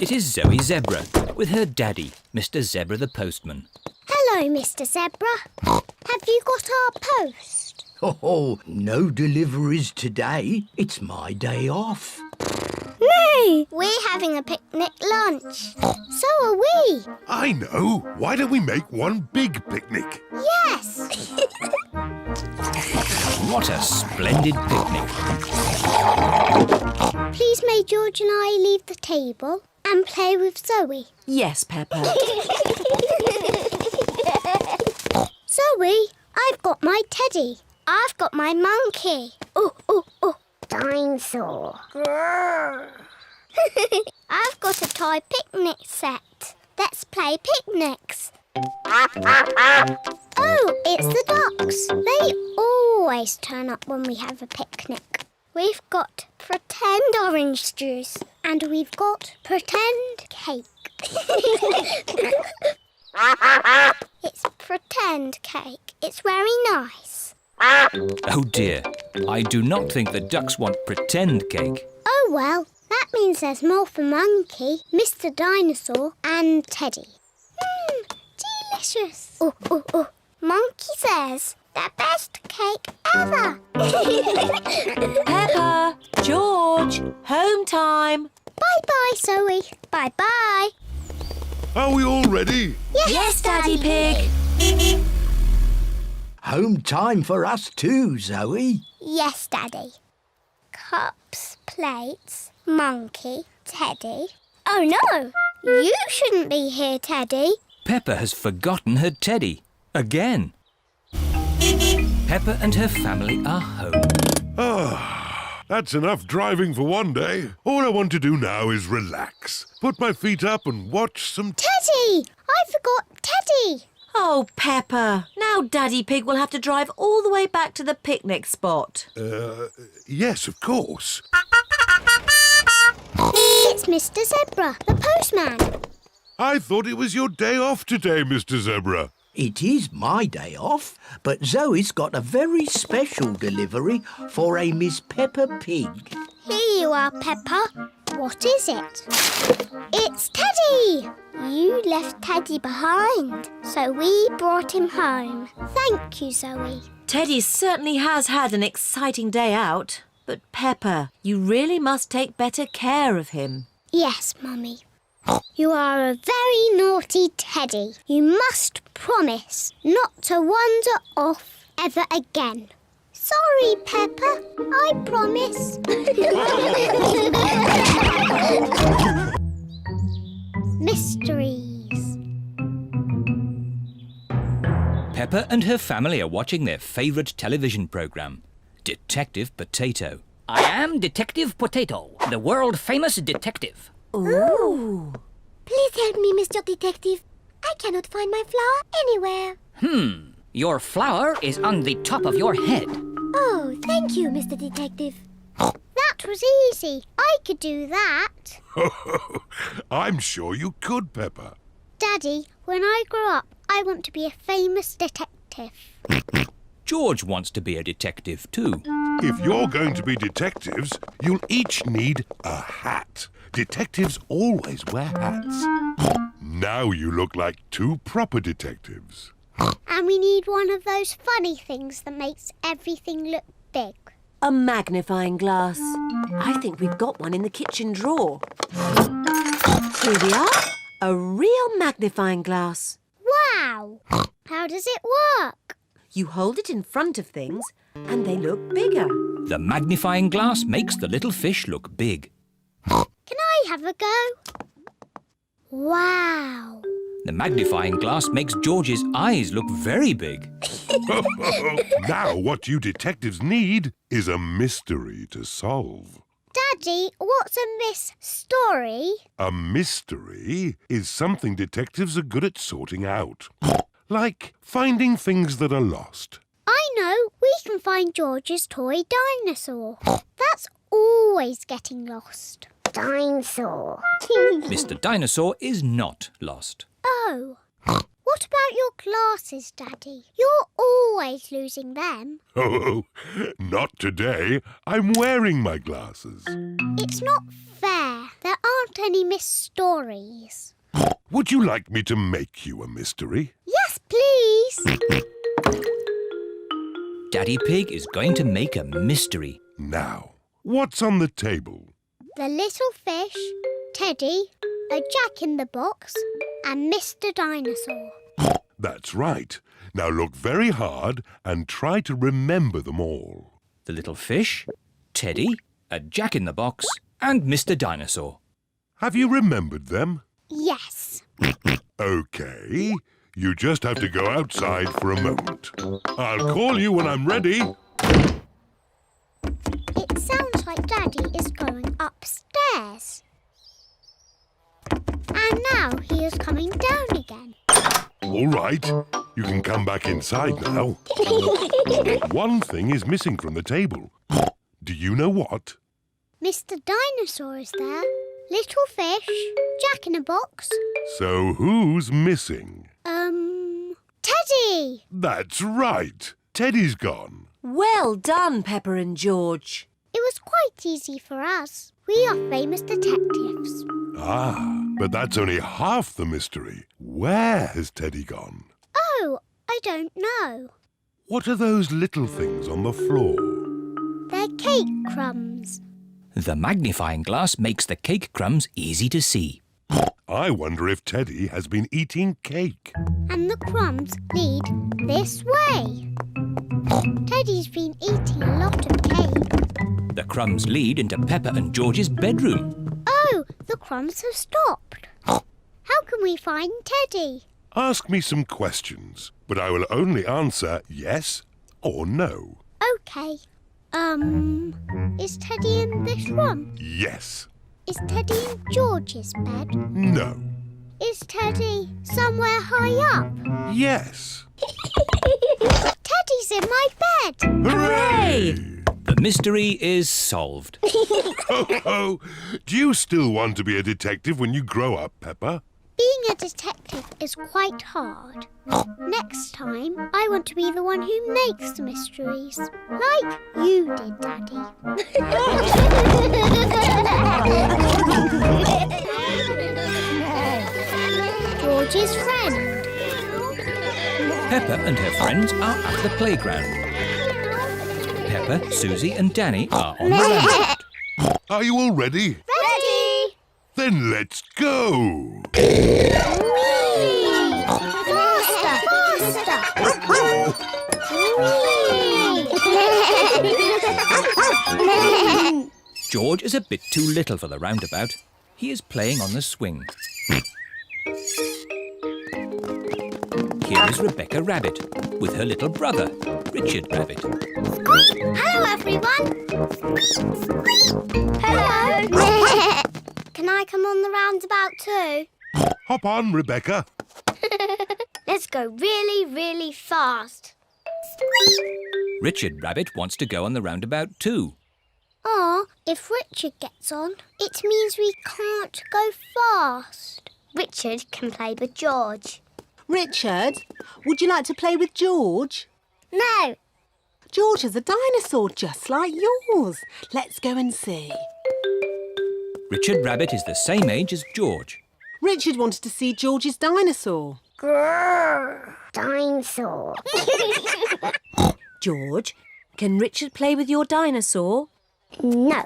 S2: It is Zoe Zebra with her daddy, Mr. Zebra the postman.
S1: Hello, Mr. Zebra. Have you got our post?
S6: Oh, no deliveries today. It's my day off.
S1: No! We're having a picnic lunch. So are we.
S3: I know. Why don't we make one big picnic?
S1: Yes.
S2: What a splendid picnic.
S1: Please may George and I leave the table and play with Zoe.
S4: Yes, Peppa.
S1: Zoe, I've got my teddy. I've got my monkey. Oh. Dinosaur. I've got a toy picnic set. Let's play picnics. Oh, it's the ducks. They always turn up when we have a picnic. We've got pretend orange juice and we've got pretend cake. It's pretend cake. It's very nice.
S2: Oh dear, I do not think the ducks want pretend cake.
S1: Oh well, that means there's more for Monkey, Mr. Dinosaur and Teddy. Delicious. Oh. Monkey says the best cake ever.
S4: Peppa, George, home time.
S1: Bye-bye, Zoe. Bye-bye.
S3: Are we all ready?
S4: Yes, Daddy Pig.
S6: Home time for us too, Zoe.
S1: Yes, Daddy. Cups, plates, Monkey, Teddy. Oh, no. You shouldn't be here, Teddy.
S2: Peppa has forgotten her teddy. Again. Peppa and her family are home.
S3: That's enough driving for one day. All I want to do now is relax. Put my feet up and watch some
S1: Teddy! I forgot Teddy.
S4: Oh, Peppa. Now Daddy Pig will have to drive all the way back to the picnic spot.
S3: Yes, of course.
S1: It's Mr. Zebra, the postman.
S3: I thought it was your day off today, Mr. Zebra.
S6: It is my day off, but Zoe's got a very special delivery for a Miss Peppa Pig.
S1: Here you are, Peppa. What is it? It's Teddy! You left Teddy behind, so we brought him home. Thank you, Zoe.
S4: Teddy certainly has had an exciting day out. But Peppa, you really must take better care of him.
S1: Yes, Mummy. You are a very naughty Teddy. You must promise not to wander off ever again. Sorry, Peppa. I promise. Mysteries.
S2: Peppa and her family are watching their favourite television programme, Detective Potato.
S8: I am Detective Potato, the world-famous detective.
S4: Ooh.
S1: Please help me, Mr. Detective. I cannot find my flower anywhere.
S8: Your flower is on the top of your head.
S1: Oh, thank you, Mr. Detective. That was easy. I could do that.
S3: I'm sure you could, Peppa.
S1: Daddy, when I grow up, I want to be a famous detective.
S2: George wants to be a detective too.
S3: If you're going to be detectives, you'll each need a hat. Detectives always wear hats. Now you look like two proper detectives.
S1: And we need one of those funny things that makes everything look big.
S4: A magnifying glass. I think we've got one in the kitchen drawer. Here we are. A real magnifying glass.
S1: Wow! How does it work?
S4: You hold it in front of things and they look bigger.
S2: The magnifying glass makes the little fish look big.
S1: Can I have a go? Wow!
S2: The magnifying glass makes George's eyes look very big.
S3: Now what you detectives need is a mystery to solve.
S1: Daddy, what's a story?
S3: A mystery is something detectives are good at sorting out. Like finding things that are lost.
S1: I know. We can find George's toy dinosaur. That's always getting lost. Dinosaur.
S2: Mr. Dinosaur is not lost.
S1: Oh. What about your glasses, Daddy? You're always losing them.
S3: Oh, not today. I'm wearing my glasses.
S1: It's not fair. There aren't any stories.
S3: Would you like me to make you a mystery?
S1: Yes, please.
S2: Daddy Pig is going to make a mystery.
S3: Now, what's on the table?
S1: The little fish, Teddy, a jack-in-the-box, and Mr. Dinosaur.
S3: That's right. Now look very hard and try to remember them all.
S2: The little fish, Teddy, a jack-in-the-box, and Mr. Dinosaur.
S3: Have you remembered them?
S1: Yes.
S3: OK. You just have to go outside for a moment. I'll call you when I'm ready.
S1: It sounds like Daddy is going upstairs. And now he is coming down again.
S3: All right. You can come back inside now. One thing is missing from the table. Do you know what?
S1: Mr. Dinosaur is there. Little fish, jack-in-a-box.
S3: So who's missing?
S1: Teddy!
S3: That's right. Teddy's gone.
S4: Well done, Peppa and George.
S1: It was quite easy for us. We are famous detectives.
S3: Ah, but that's only half the mystery. Where has Teddy gone?
S1: Oh, I don't know.
S3: What are those little things on the floor?
S1: They're cake crumbs.
S2: The magnifying glass makes the cake crumbs easy to see.
S3: I wonder if Teddy has been eating cake.
S1: And the crumbs lead this way. Teddy's been eating a lot of cake.
S2: The crumbs lead into Peppa and George's bedroom.
S1: Oh, the crumbs have stopped. How can we find Teddy?
S3: Ask me some questions, but I will only answer yes or no.
S1: OK. Is Teddy in this room?
S3: Yes.
S1: Is Teddy in George's bed?
S3: No.
S1: Is Teddy somewhere high up?
S3: Yes.
S1: Teddy's in my bed!
S3: Hooray!
S2: The mystery is solved.
S3: Oh, do you still want to be a detective when you grow up, Peppa?
S1: Being a detective is quite hard. Next time, I want to be the one who makes the mysteries. Like you did, Daddy. George's friend.
S2: Peppa and her friends are at the playground. Peppa, Suzy and Danny are on the roundabout.
S3: Are you all ready?
S1: Ready!
S3: Then let's go!
S1: Faster! Faster!
S2: George is a bit too little for the roundabout. He is playing on the swing. Here is Rebecca Rabbit with her little brother, Richard Rabbit.
S1: Hello, everyone. Hello. Can I come on the roundabout too?
S3: Hop on, Rebecca.
S1: Let's go really, really fast.
S2: Richard Rabbit wants to go on the roundabout too.
S1: If Richard gets on, it means we can't go fast. Richard can play with George.
S4: Richard, would you like to play with George?
S1: No.
S4: George is a dinosaur just like yours. Let's go and see.
S2: Richard Rabbit is the same age as George.
S4: Richard wanted to see George's dinosaur.
S1: Grrr, dinosaur.
S4: George, can Richard play with your dinosaur?
S1: No.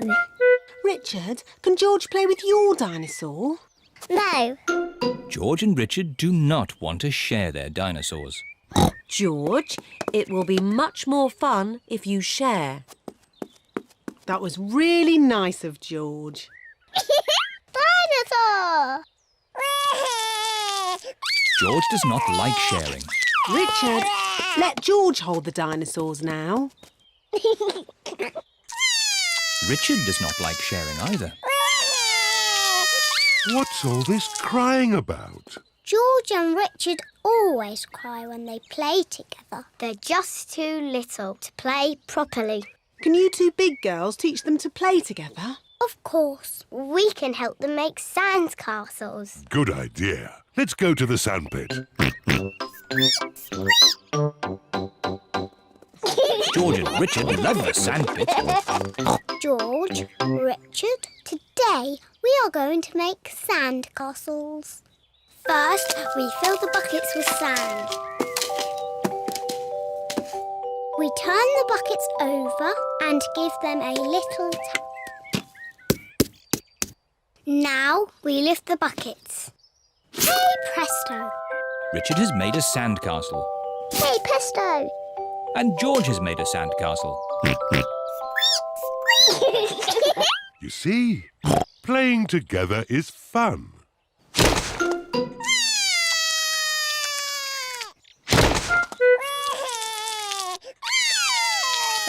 S4: Richard, can George play with your dinosaur?
S1: No.
S2: George and Richard do not want to share their dinosaurs.
S4: George, it will be much more fun if you share. That was really nice of George.
S1: Dinosaur!
S2: George does not like sharing.
S9: Richard, let George hold the dinosaurs now.
S2: Richard does not like sharing either.
S3: What's all this crying about?
S1: George and Richard always cry when they play together. They're just too little to play properly.
S9: Can you two big girls teach them to play together?
S1: Of course. We can help them make sand castles.
S3: Good idea. Let's go to the sandpit.
S2: George and Richard love the sandpit.
S1: George, Richard, today we are going to make sand castles. First, we fill the buckets with sand. We turn the buckets over and give them a little tap. Now we lift the buckets. Hey presto!
S2: Richard has made a sandcastle.
S1: Hey presto!
S2: And George has made a sandcastle.
S3: You see, playing together is fun.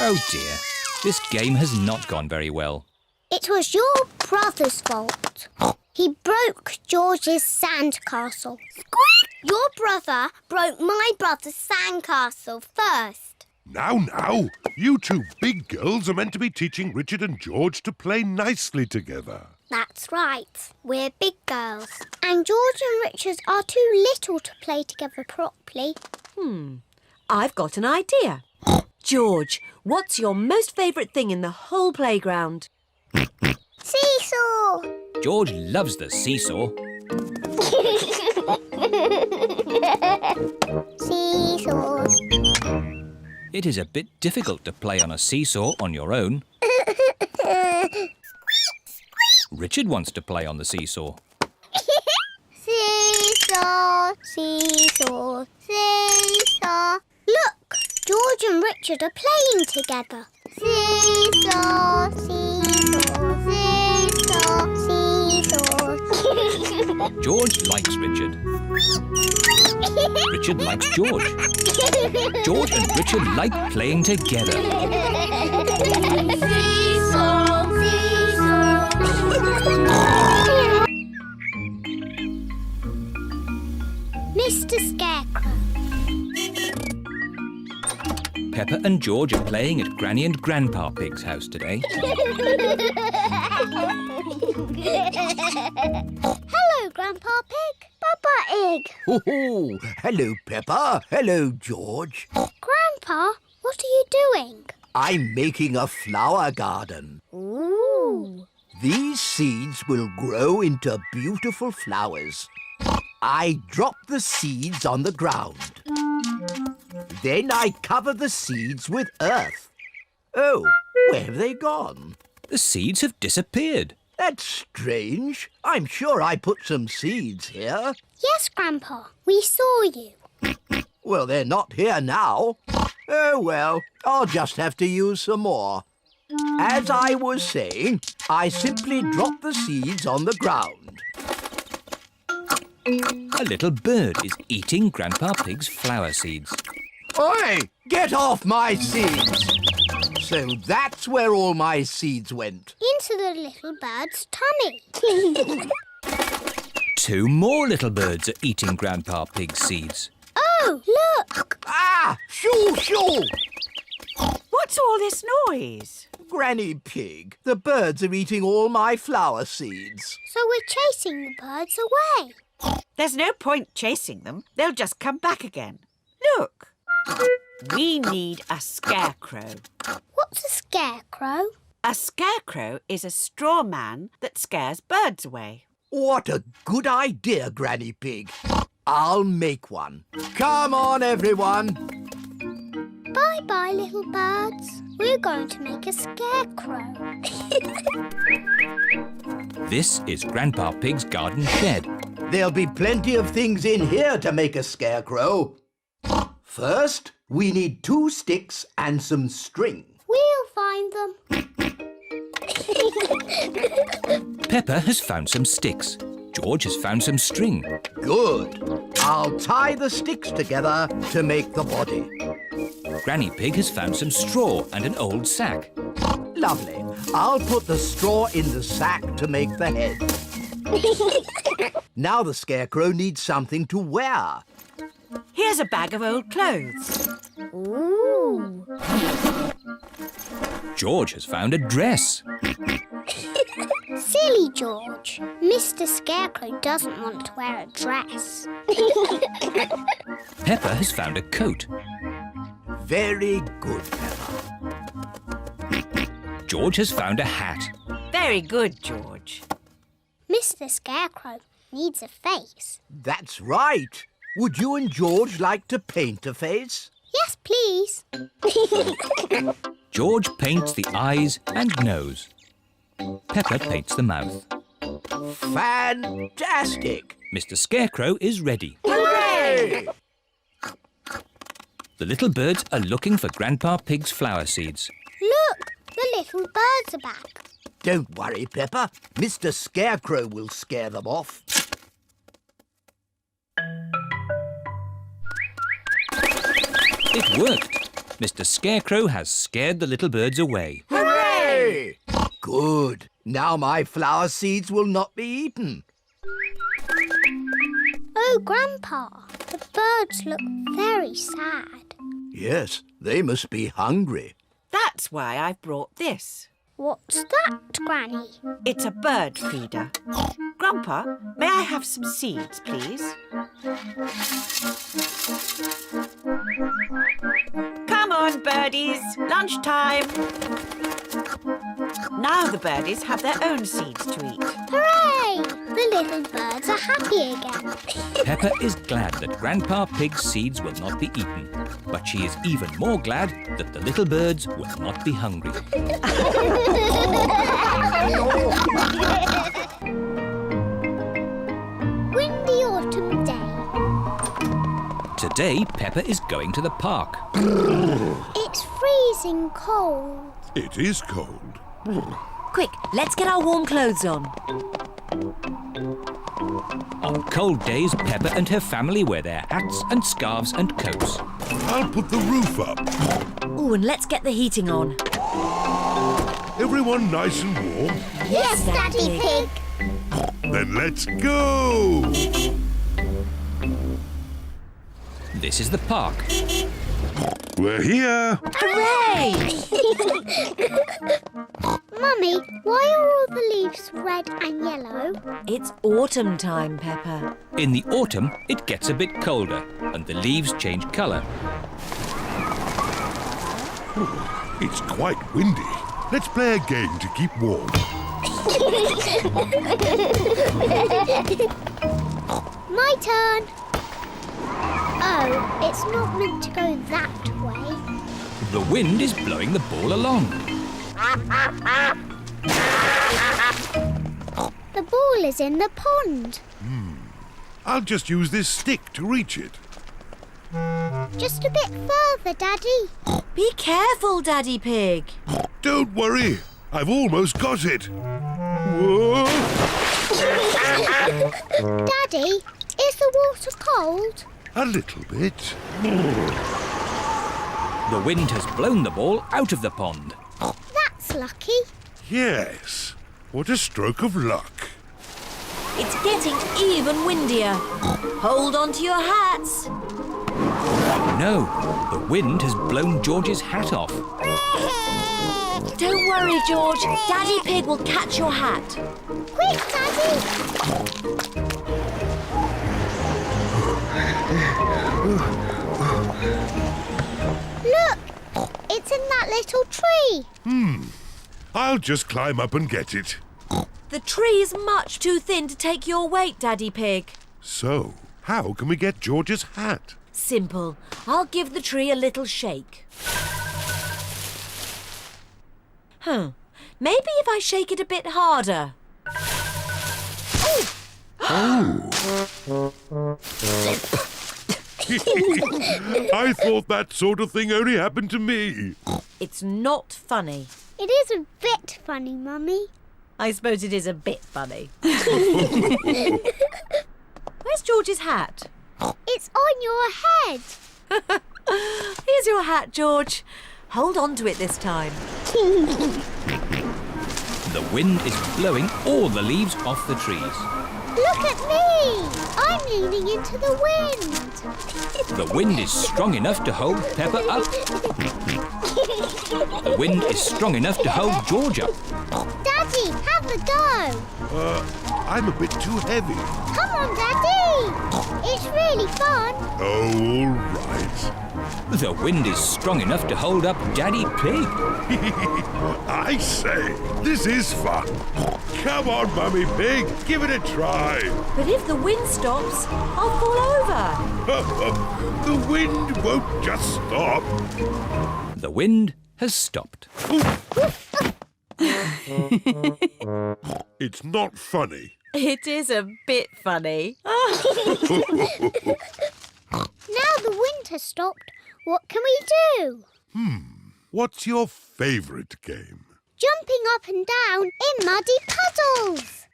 S2: Oh dear, this game has not gone very well.
S1: It was your brother's fault. He broke George's sandcastle. Your brother broke my brother's sandcastle first.
S3: Now, you two big girls are meant to be teaching Richard and George to play nicely together.
S1: That's right. We're big girls. And George and Richard are too little to play together properly.
S4: I've got an idea. George, what's your most favourite thing in the whole playground?
S1: Seesaw!
S2: George loves the seesaw.
S1: Seesaws.
S2: It is a bit difficult to play on a seesaw on your own. Richard wants to play on the seesaw.
S1: Seesaw, seesaw, seesaw. Look, George and Richard are playing together. Seesaw, seesaw, seesaw, seesaw.
S2: George likes Richard. Richard likes George. George and Richard like playing together.
S1: Seesaw, seesaw. Mr. Scarecrow.
S2: Peppa and George are playing at Granny and Grandpa Pig's house today.
S1: Hello, Grandpa Pig. Peppa Egg.
S6: Oh, hello, Peppa. Hello, George.
S1: Grandpa, what are you doing?
S6: I'm making a flower garden.
S1: Ooh.
S6: These seeds will grow into beautiful flowers. I drop the seeds on the ground. Then I cover the seeds with earth. Oh, where have they gone?
S2: The seeds have disappeared.
S6: That's strange. I'm sure I put some seeds here.
S1: Yes, Grandpa, we saw you.
S6: Well, they're not here now. Oh, well, I'll just have to use some more. As I was saying, I simply drop the seeds on the ground.
S2: A little bird is eating Grandpa Pig's flower seeds.
S6: Oi! Get off my seeds! So that's where all my seeds went.
S1: Into the little bird's tummy.
S2: 2 more little birds are eating Grandpa Pig's seeds.
S1: Oh, look!
S6: Ah! Shoo, shoo!
S5: What's all this noise?
S6: Granny Pig, the birds are eating all my flower seeds.
S1: So we're chasing the birds away.
S5: There's no point chasing them. They'll just come back again. Look. We need a scarecrow.
S1: What's a scarecrow?
S5: A scarecrow is a straw man that scares birds away.
S6: What a good idea, Granny Pig. I'll make one. Come on, everyone.
S1: Bye-bye, little birds. We're going to make a scarecrow.
S2: This is Grandpa Pig's garden shed.
S6: There'll be plenty of things in here to make a scarecrow. First, we need 2 sticks and some string.
S1: We'll find them.
S2: Peppa has found some sticks. George has found some string.
S6: Good. I'll tie the sticks together to make the body.
S2: Granny Pig has found some straw and an old sack.
S6: Lovely. I'll put the straw in the sack to make the head. Now the Scarecrow needs something to wear.
S5: Here's a bag of old clothes.
S1: Ooh.
S2: George has found a dress.
S1: Silly George. Mr. Scarecrow doesn't want to wear a dress.
S2: Peppa has found a coat.
S6: Very good, Peppa.
S2: George has found a hat.
S5: Very good, George.
S1: Mr. Scarecrow needs a face.
S6: That's right. Would you and George like to paint a face?
S1: Yes, please.
S2: George paints the eyes and nose. Peppa paints the mouth.
S6: Fantastic!
S2: Mr. Scarecrow is ready.
S6: Hooray!
S2: The little birds are looking for Grandpa Pig's flower seeds.
S1: Look, the little birds are back.
S6: Don't worry, Peppa. Mr. Scarecrow will scare them off.
S2: It worked. Mr. Scarecrow has scared the little birds away.
S6: Hooray! Good. Now my flower seeds will not be eaten.
S1: Oh, Grandpa, the birds look very sad.
S6: Yes, they must be hungry.
S5: That's why I've brought this.
S1: What's that, Granny?
S5: It's a bird feeder. Grandpa, may I have some seeds, please? Come on, birdies. Lunchtime. Now the birdies have their own seeds to eat.
S1: Hooray! The little birds are happy again.
S2: Peppa is glad that Grandpa Pig's seeds will not be eaten. But she is even more glad that the little birds will not be hungry.
S1: Windy autumn day.
S2: Today, Peppa is going to the park.
S1: It's freezing cold.
S3: It is cold.
S4: Quick, let's get our warm clothes on.
S2: On cold days, Peppa and her family wear their hats and scarves and coats.
S3: I'll put the roof up.
S4: Oh, and let's get the heating on.
S3: Everyone nice and warm?
S1: Yes, Daddy Pig.
S3: Then let's go!
S2: This is the park.
S3: We're here.
S4: Hooray!
S1: Mummy, why are all the leaves red and yellow?
S4: It's autumn time, Peppa.
S2: In the autumn, it gets a bit colder and the leaves change colour.
S3: It's quite windy. Let's play a game to keep warm.
S1: My turn. Oh, it's not meant to go that way.
S2: The wind is blowing the ball along.
S1: The ball is in the pond.
S3: I'll just use this stick to reach it.
S1: Just a bit further, Daddy.
S4: Be careful, Daddy Pig.
S3: Don't worry. I've almost got it. Whoa!
S1: Daddy, is the water cold?
S3: A little bit.
S2: The wind has blown the ball out of the pond.
S1: That's lucky.
S3: Yes. What a stroke of luck.
S4: It's getting even windier. Hold on to your hats.
S2: No, the wind has blown George's hat off.
S4: Don't worry, George. Daddy Pig will catch your hat.
S1: Quick, Daddy. Look, it's in that little tree.
S3: I'll just climb up and get it.
S4: The tree is much too thin to take your weight, Daddy Pig.
S3: So, how can we get George's hat?
S4: Simple. I'll give the tree a little shake. Maybe if I shake it a bit harder.
S3: I thought that sort of thing only happened to me.
S4: It's not funny.
S1: It is a bit funny, Mummy.
S4: I suppose it is a bit funny. Where's George's hat?
S1: It's on your head.
S10: Here's your hat, George. Hold on to it this time.
S2: The wind is blowing all the leaves off the trees.
S1: Look at me. I'm leaning into the wind.
S2: The wind is strong enough to hold Peppa up. The wind is strong enough to hold George up.
S1: Daddy, have a go.
S3: I'm a bit too heavy.
S1: Come on, Daddy. It's really fun.
S3: Oh, all right.
S2: The wind is strong enough to hold up Daddy Pig.
S3: I say, this is fun. Come on, Mummy Pig, give it a try.
S10: But if the wind stops, I'll fall over.
S3: The wind won't just stop.
S2: The wind has stopped.
S3: It's not funny.
S10: It is a bit funny.
S1: Now the wind has stopped. What can we do?
S3: What's your favourite game?
S1: Jumping up and down in muddy puddles.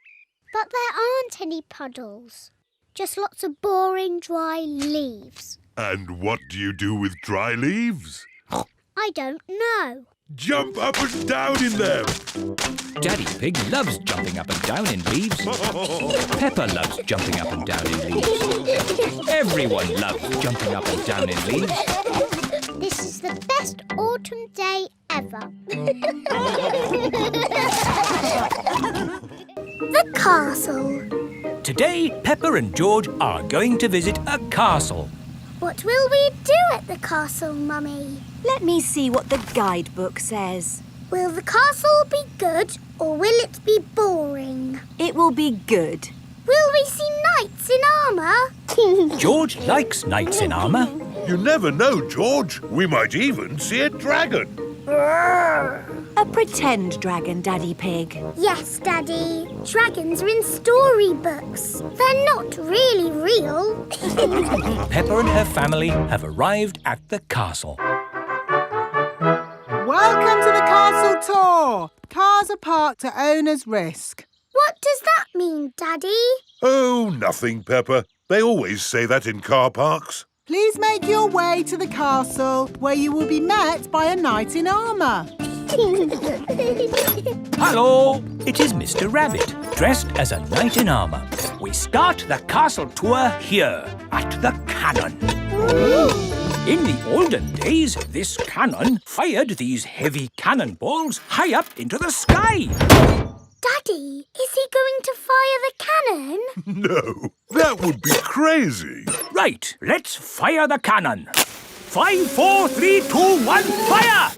S1: But there aren't any puddles. Just lots of boring, dry leaves.
S3: And what do you do with dry leaves?
S1: I don't know.
S3: Jump up and down in them.
S2: Daddy Pig loves jumping up and down in leaves. Peppa loves jumping up and down in leaves. Everyone loves jumping up and down in leaves.
S1: This is the best autumn day ever. The castle.
S2: Today, Peppa and George are going to visit a castle.
S1: What will we do at the castle, Mummy?
S4: Let me see what the guidebook says.
S1: Will the castle be good or will it be boring?
S4: It will be good.
S1: Will we see knights in armour?
S2: George likes knights in armour.
S3: You never know, George. We might even see a dragon.
S4: A pretend dragon, Daddy Pig.
S1: Yes, Daddy. Dragons are in storybooks. They're not really real.
S2: Peppa and her family have arrived at the castle.
S11: Welcome to the castle tour. Cars are parked at owner's risk.
S1: What does that mean, Daddy?
S3: Oh, nothing, Peppa. They always say that in car parks.
S11: Please make your way to the castle, where you will be met by a knight in armour.
S2: Hello! It is Mr. Rabbit, dressed as a knight in armour. We start the castle tour here, at the cannon. In the olden days, this cannon fired these heavy cannonballs high up into the sky.
S1: Daddy, is he going to fire the cannon?
S3: No, that would be crazy.
S2: Right, let's fire the cannon. 5, 4, 3, 2, 1, fire!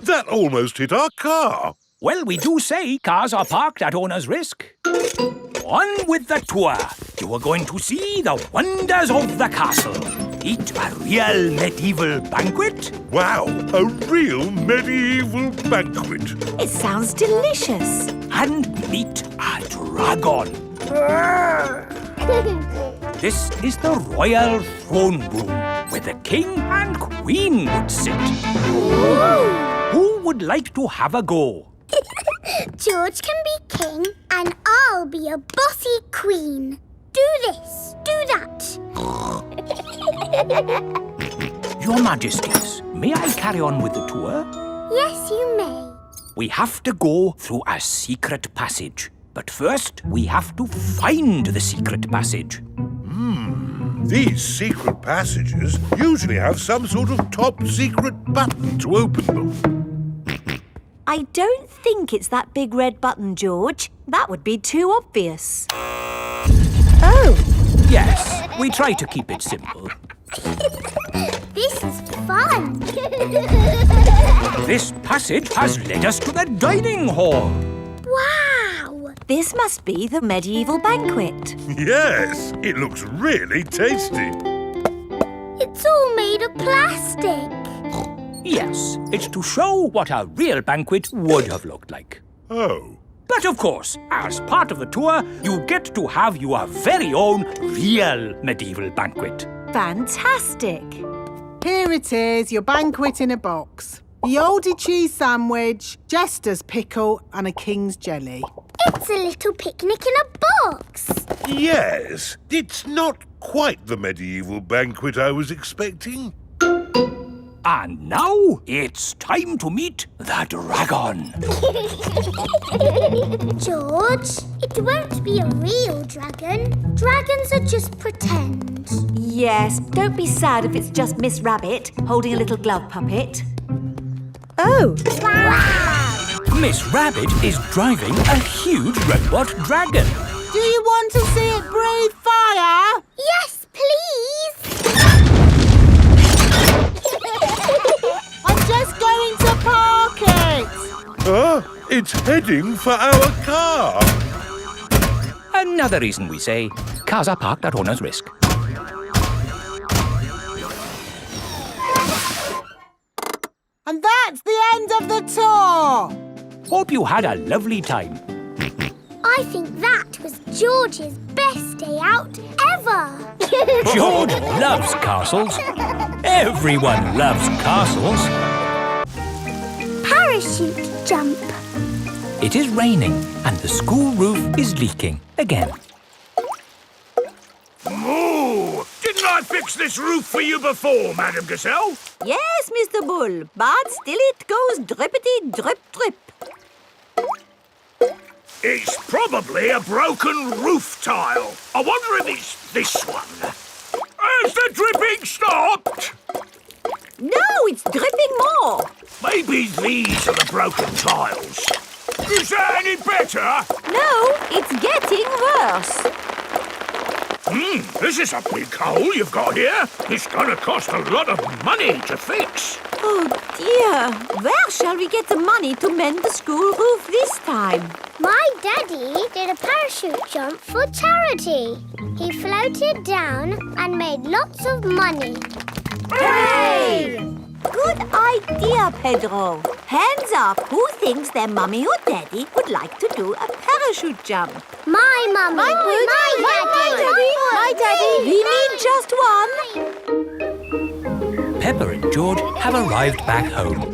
S3: That almost hit our car.
S2: Well, we do say cars are parked at owner's risk. On with the tour. You are going to see the wonders of the castle. Eat a real medieval banquet.
S3: Wow, a real medieval banquet.
S4: It sounds delicious.
S2: And meet a dragon. This is the royal throne room, where the king and queen would sit. Who would like to have a go?
S1: George can be king and I'll be a bossy queen. Do this, do that.
S2: Your Majesties, may I carry on with the tour?
S1: Yes, you may.
S2: We have to go through a secret passage. But first, we have to find the secret passage.
S3: These secret passages usually have some sort of top secret button to open them.
S4: I don't think it's that big red button, George. That would be too obvious.
S1: Oh.
S2: Yes, we try to keep it simple.
S1: This is fun.
S2: This passage has led us to the dining hall.
S1: Wow.
S4: This must be the medieval banquet.
S3: Yes, it looks really tasty.
S1: It's all made of plastic.
S2: Yes, it's to show what a real banquet would have looked like.
S3: Oh.
S2: But of course, as part of the tour, you get to have your very own real medieval banquet.
S4: Fantastic.
S11: Here it is, your banquet in a box. The oldie cheese sandwich, jester's pickle and a king's jelly.
S1: It's a little picnic in a box.
S3: Yes, it's not quite the medieval banquet I was expecting.
S2: And now it's time to meet the dragon.
S1: George, it won't be a real dragon. Dragons are just pretend.
S10: Yes, don't be sad if it's just Miss Rabbit holding a little glove puppet. Oh!
S1: Wow!
S2: Miss Rabbit is driving a huge robot dragon.
S11: Do you want to see it breathe fire?
S1: Yes, please!
S11: I'm just going to park it.
S3: It's heading for our car.
S2: Another reason we say cars are parked at owner's risk.
S11: And that's the end of the tour.
S2: Hope you had a lovely time.
S1: I think that was George's best day out ever.
S2: George loves castles. Everyone loves castles.
S1: Parachute jump.
S2: It is raining and the school roof is leaking again.
S12: Moo! Didn't I fix this roof for you before, Madam Gazelle?
S10: Yes, Mr. Bull, but still it goes drippity drip drip.
S12: It's probably a broken roof tile. I wonder if it's this one. Has the dripping stopped?
S10: No, it's dripping more.
S12: Maybe these are the broken tiles. Is that any better?
S10: No, it's getting worse.
S12: This is a big hole you've got here. It's going to cost a lot of money to fix.
S10: Oh dear, where shall we get the money to mend the school roof this time?
S1: My daddy did a parachute jump for charity. He floated down and made lots of money.
S10: Hooray! Good idea, Pedro. Hands up, who thinks their mummy or daddy would like to do a parachute jump?
S1: My mummy.
S10: My daddy. We need just one.
S2: Peppa and George have arrived back home.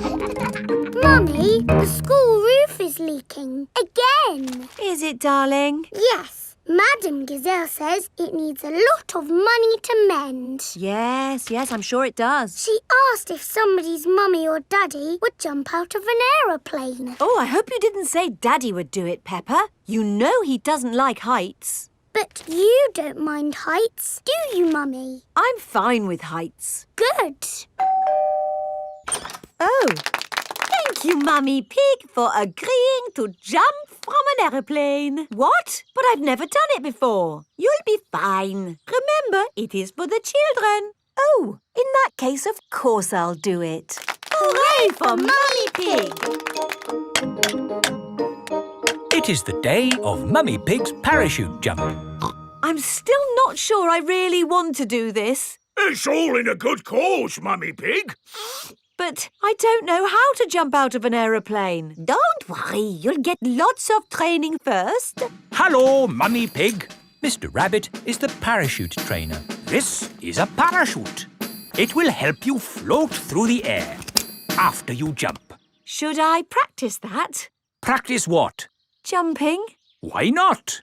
S1: Mummy, the school roof is leaking again.
S10: Is it, darling?
S1: Yes. Madam Gazelle says it needs a lot of money to mend.
S10: Yes, I'm sure it does.
S1: She asked if somebody's mummy or daddy would jump out of an aeroplane.
S10: Oh, I hope you didn't say Daddy would do it, Peppa. You know he doesn't like heights.
S1: But you don't mind heights, do you, Mummy?
S10: I'm fine with heights.
S1: Good.
S10: Oh, thank you, Mummy Pig, for agreeing to jump from an aeroplane. What? But I've never done it before. You'll be fine. Remember, it is for the children. Oh, in that case, of course I'll do it. Hooray for Mummy Pig!
S2: It is the day of Mummy Pig's parachute jump.
S10: I'm still not sure I really want to do this.
S12: It's all in a good cause, Mummy Pig.
S10: But I don't know how to jump out of an aeroplane. Don't worry, you'll get lots of training first.
S2: Hello, Mummy Pig. Mr. Rabbit is the parachute trainer. This is a parachute. It will help you float through the air after you jump.
S10: Should I practice that?
S2: Practice what?
S10: Jumping.
S2: Why not?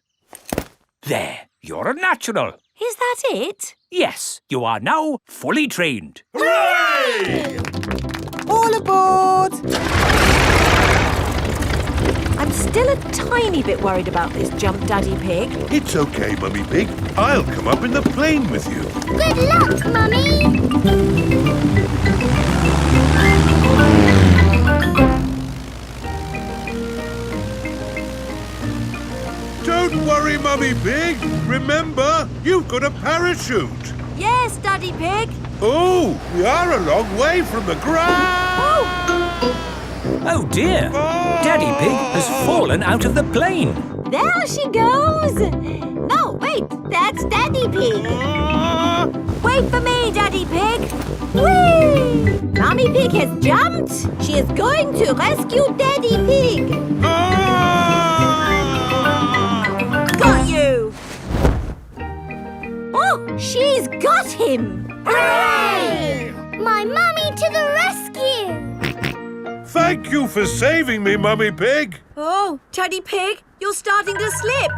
S2: There, you're a natural.
S10: Is that it?
S2: Yes, you are now fully trained.
S12: Hooray!
S11: All aboard!
S10: I'm still a tiny bit worried about this jump, Daddy Pig.
S3: It's okay, Mummy Pig. I'll come up in the plane with you.
S1: Good luck, Mummy!
S3: Don't worry, Mummy Pig. Remember, you've got a parachute.
S10: Yes, Daddy Pig.
S3: Oh, we are a long way from the ground.
S2: Oh dear, Daddy Pig has fallen out of the plane.
S10: There she goes. No, wait, that's Daddy Pig. Wait for me, Daddy Pig. Whee! Mummy Pig has jumped. She is going to rescue Daddy Pig. Got you. Oh, she's got him.
S1: Hooray! My mummy to the rescue!
S3: Thank you for saving me, Mummy Pig.
S10: Oh, Daddy Pig, you're starting to slip.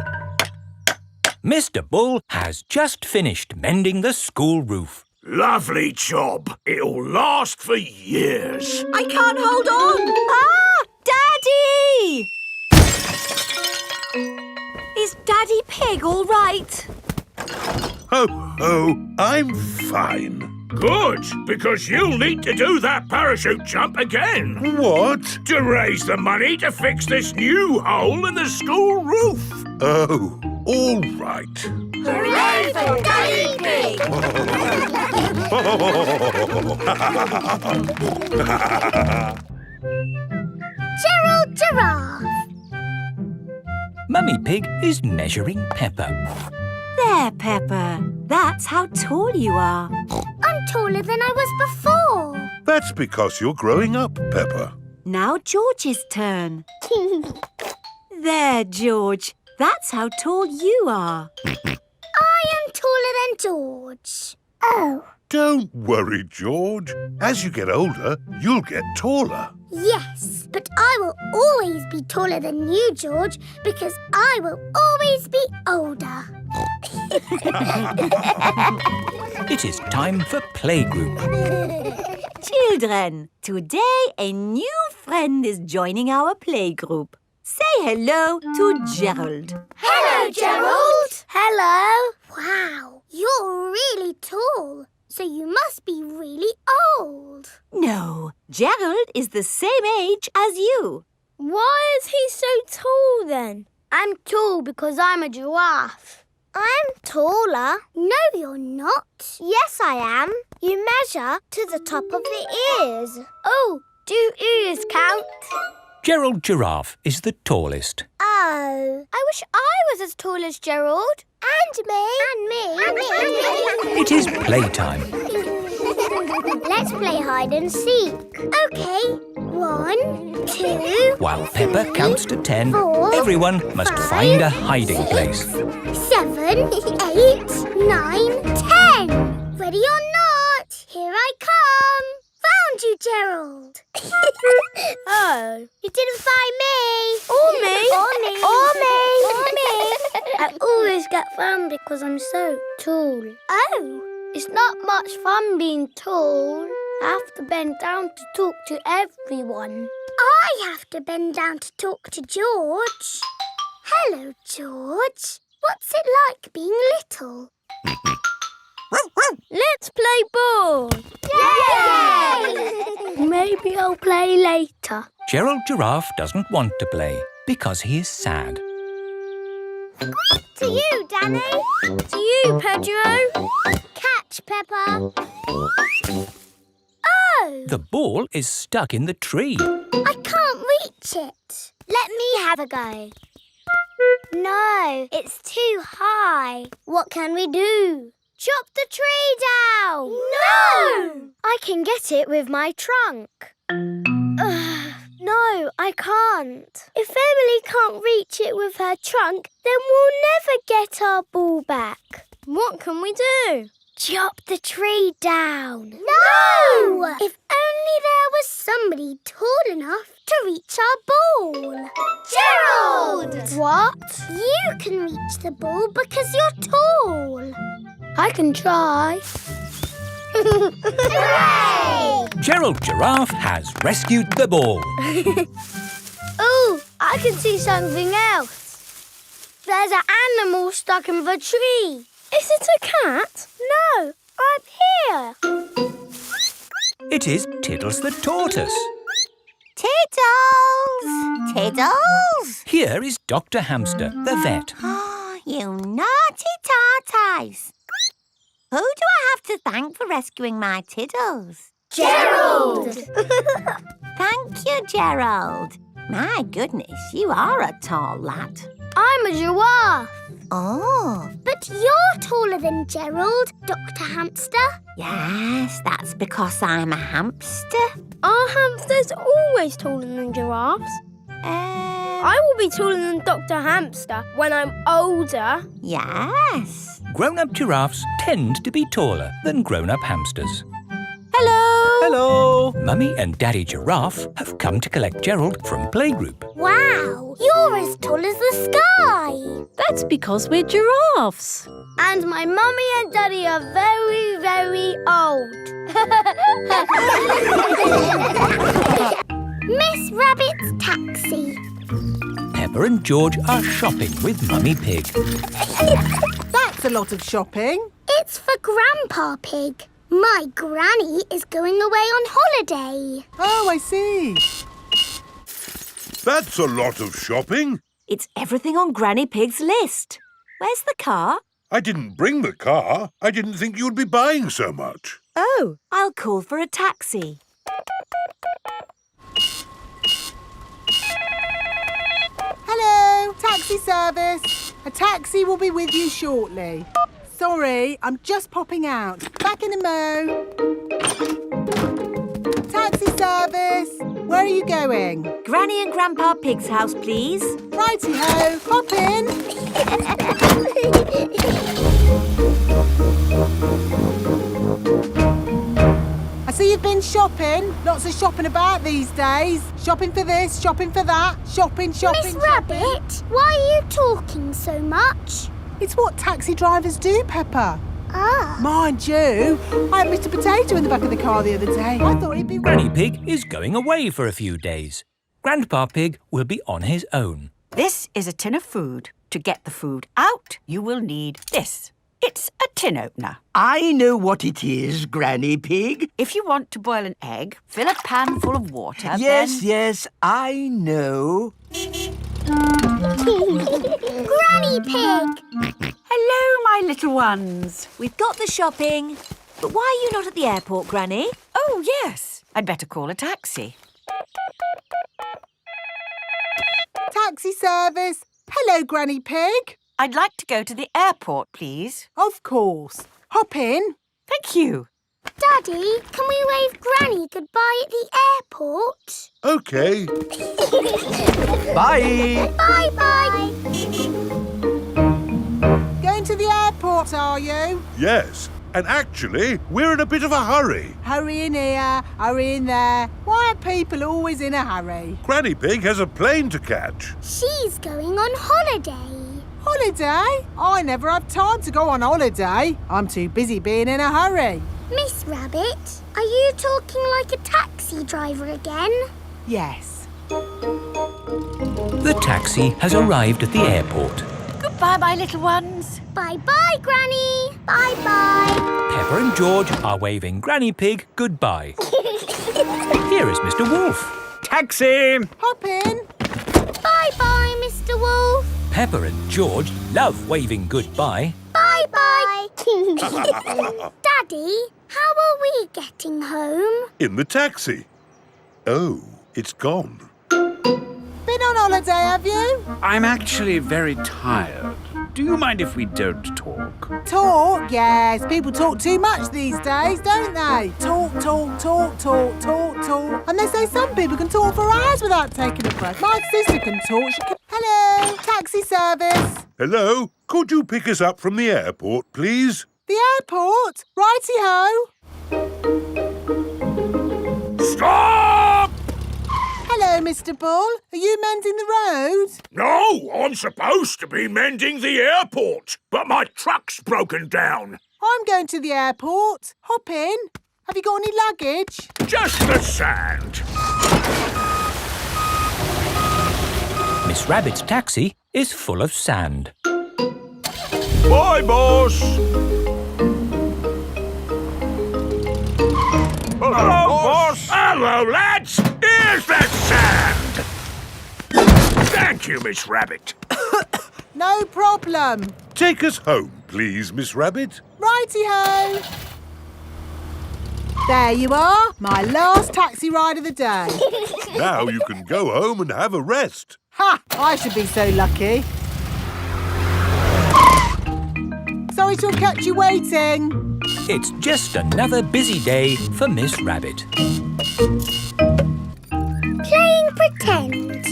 S2: Mr. Bull has just finished mending the school roof.
S12: Lovely job. It'll last for years.
S10: I can't hold on. Daddy! Is Daddy Pig all right?
S3: Ho, ho, I'm fine.
S12: Good, because you'll need to do that parachute jump again.
S3: What?
S12: To raise the money to fix this new hole in the school roof.
S3: Oh, all right.
S10: Hooray for Daddy Pig!
S1: Gerald Giraffe.
S2: Mummy Pig is measuring Peppa.
S10: There, Peppa. That's how tall you are.
S1: I'm taller than I was before.
S3: That's because you're growing up, Peppa.
S10: Now George's turn. There, George. That's how tall you are.
S1: I am taller than George. Oh.
S3: Don't worry, George. As you get older, you'll get taller.
S1: Yes, but I will always be taller than you, George, because I will always be older.
S2: It is time for playgroup.
S10: Children, today a new friend is joining our playgroup. Say hello to Gerald.
S1: Hello, Gerald. Hello. Wow, you're really tall. So you must be really old.
S10: No, Gerald is the same age as you.
S7: Why is he so tall then? I'm tall because I'm a giraffe.
S1: I'm taller. No, you're not. Yes, I am. You measure to the top of the ears.
S7: Oh, do ears count?
S2: Gerald Giraffe is the tallest.
S1: Oh.
S7: I wish I was as tall as Gerald.
S1: And me. And me. And me. And me.
S2: It is playtime.
S1: Let's play hide and seek. OK. 1, 2...
S2: While Peppa counts to 10,
S1: 4,
S2: everyone must
S1: 5,
S2: find a hiding
S1: 6,
S2: place.
S1: 7, 8, 9, 10. Ready or not, here I come. Found you, Gerald.
S7: Oh.
S1: You didn't find me.
S7: Or me.
S1: Or me. Or me. Or me.
S7: I always get found because I'm so tall.
S1: Oh.
S7: It's not much fun being tall. I have to bend down to talk to everyone.
S1: I have to bend down to talk to George. Hello, George. What's it like being little?
S7: Let's play ball.
S1: Yay!
S7: Maybe I'll play later.
S2: Gerald Giraffe doesn't want to play because he is sad.
S1: To you, Danny.
S7: To you, Pedro.
S1: Catch, Peppa. Oh!
S2: The ball is stuck in the tree.
S1: I can't reach it. Let me have a go. No, it's too high. What can we do? Chop the tree down! No! I can get it with my trunk.
S7: No, I can't. If Emily can't reach it with her trunk, then we'll never get our ball back. What can we do?
S1: Chop the tree down. No! If only there was somebody tall enough to reach our ball. Gerald!
S7: What?
S1: You can reach the ball because you're tall.
S7: I can try.
S1: Hooray!
S2: Gerald Giraffe has rescued the ball.
S7: Oh, I can see something else. There's an animal stuck in the tree. Is it a cat? No, up here.
S2: It is Tiddles the tortoise.
S10: Tiddles! Tiddles!
S2: Here is Dr. Hamster, the vet.
S10: Oh, you naughty tortoise. Who do I have to thank for rescuing my Tiddles?
S1: Gerald!
S10: Thank you, Gerald. My goodness, you are a tall lad.
S7: I'm a giraffe.
S10: Oh.
S1: But you're taller than Gerald, Dr. Hamster.
S10: Yes, that's because I'm a hamster.
S7: Are hamsters always taller than giraffes? I will be taller than Dr. Hamster when I'm older.
S10: Yes.
S2: Grown-up giraffes tend to be taller than grown-up hamsters.
S10: Hello.
S9: Hello.
S2: Mummy and Daddy Giraffe have come to collect Gerald from playgroup.
S1: Wow, you're as tall as the sky.
S13: That's because we're giraffes.
S7: And my mummy and daddy are very, very old.
S1: Miss Rabbit's taxi.
S2: Peppa and George are shopping with Mummy Pig.
S11: That's a lot of shopping.
S1: It's for Grandpa Pig. My granny is going away on holiday.
S11: Oh, I see.
S3: That's a lot of shopping.
S10: It's everything on Granny Pig's list. Where's the car?
S3: I didn't bring the car. I didn't think you'd be buying so much.
S10: Oh, I'll call for a taxi.
S11: Hello, taxi service. A taxi will be with you shortly. Sorry, I'm just popping out. Back in a mo. Taxi service. Where are you going?
S10: Granny and Grandpa Pig's house, please.
S11: Righty-ho, hop in. I see you've been shopping. Lots of shopping about these days. Shopping for this, shopping for that. Shopping.
S1: Miss Rabbit, why are you talking so much?
S11: It's what taxi drivers do, Peppa.
S1: Ah.
S11: Mind you, I had Mr. Potato in the back of the car the other day. I thought he'd be...
S2: Granny Pig is going away for a few days. Grandpa Pig will be on his own.
S5: This is a tin of food. To get the food out, you will need this. It's a tin opener.
S6: I know what it is, Granny Pig.
S5: If you want to boil an egg, fill a pan full of water,
S6: Yes, I know.
S1: Granny Pig!
S10: Hello, my little ones. We've got the shopping. But why are you not at the airport, Granny?
S5: Oh, yes. I'd better call a taxi.
S11: Taxi service. Hello, Granny Pig.
S5: I'd like to go to the airport, please.
S11: Of course. Hop in.
S5: Thank you.
S1: Daddy, can we wave Granny goodbye at the airport?
S3: OK.
S6: Bye.
S1: Bye-bye.
S11: Going to the airport, are you?
S3: Yes. And actually, we're in a bit of a hurry.
S11: Hurry in here, hurry in there. Why are people always in a hurry?
S3: Granny Pig has a plane to catch.
S1: She's going on holiday.
S11: Holiday? I never have time to go on holiday. I'm too busy being in a hurry.
S1: Miss Rabbit, are you talking like a taxi driver again?
S11: Yes.
S2: The taxi has arrived at the airport.
S5: Goodbye, my little ones.
S1: Bye-bye, Granny. Bye-bye.
S2: Peppa and George are waving Granny Pig goodbye. Here is Mr. Wolf.
S9: Taxi!
S11: Hop in.
S1: Bye-bye, Mr. Wolf.
S2: Peppa and George love waving goodbye.
S1: Bye-bye. Daddy, how are we getting home?
S3: In the taxi. Oh, it's gone.
S11: Been on holiday, have you?
S9: I'm actually very tired. Do you mind if we don't talk?
S11: Talk? Yes. People talk too much these days, don't they? Talk. And they say some people can talk for hours without taking a break. My sister can talk. She can... Hello, taxi service.
S3: Hello? Could you pick us up from the airport, please?
S11: The airport? Righty-ho.
S12: Stop!
S11: Hello, Mr. Bull. Are you mending the road?
S12: No, I'm supposed to be mending the airport, but my truck's broken down.
S11: I'm going to the airport. Hop in. Have you got any luggage?
S12: Just the sand.
S2: Miss Rabbit's taxi is full of sand.
S12: Bye, boss. Hello, boss. Hello, lads. Here's that sand. Thank you, Miss Rabbit.
S11: No problem.
S3: Take us home, please, Miss Rabbit.
S11: Righty-ho. There you are, my last taxi ride of the day.
S3: Now you can go home and have a rest.
S11: Ha! I should be so lucky. Sorry to have kept you waiting.
S2: It's just another busy day for Miss Rabbit.
S1: Playing pretend.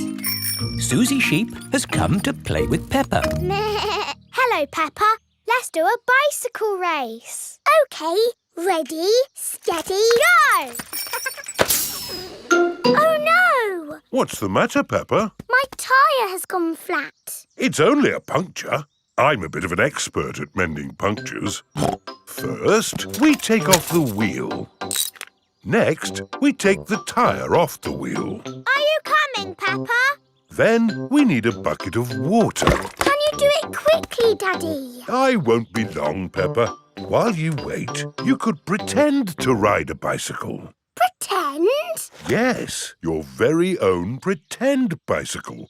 S2: Suzy Sheep has come to play with Peppa.
S1: Hello, Peppa. Let's do a bicycle race. OK, ready, steady, go!
S3: What's the matter, Peppa?
S1: My tyre has gone flat.
S3: It's only a puncture. I'm a bit of an expert at mending punctures. First, we take off the wheel. Next, we take the tyre off the wheel.
S1: Are you coming, Peppa?
S3: Then we need a bucket of water.
S1: Can you do it quickly, Daddy?
S3: I won't be long, Peppa. While you wait, you could pretend to ride a bicycle.
S1: Pretend?
S3: Yes, your very own pretend bicycle.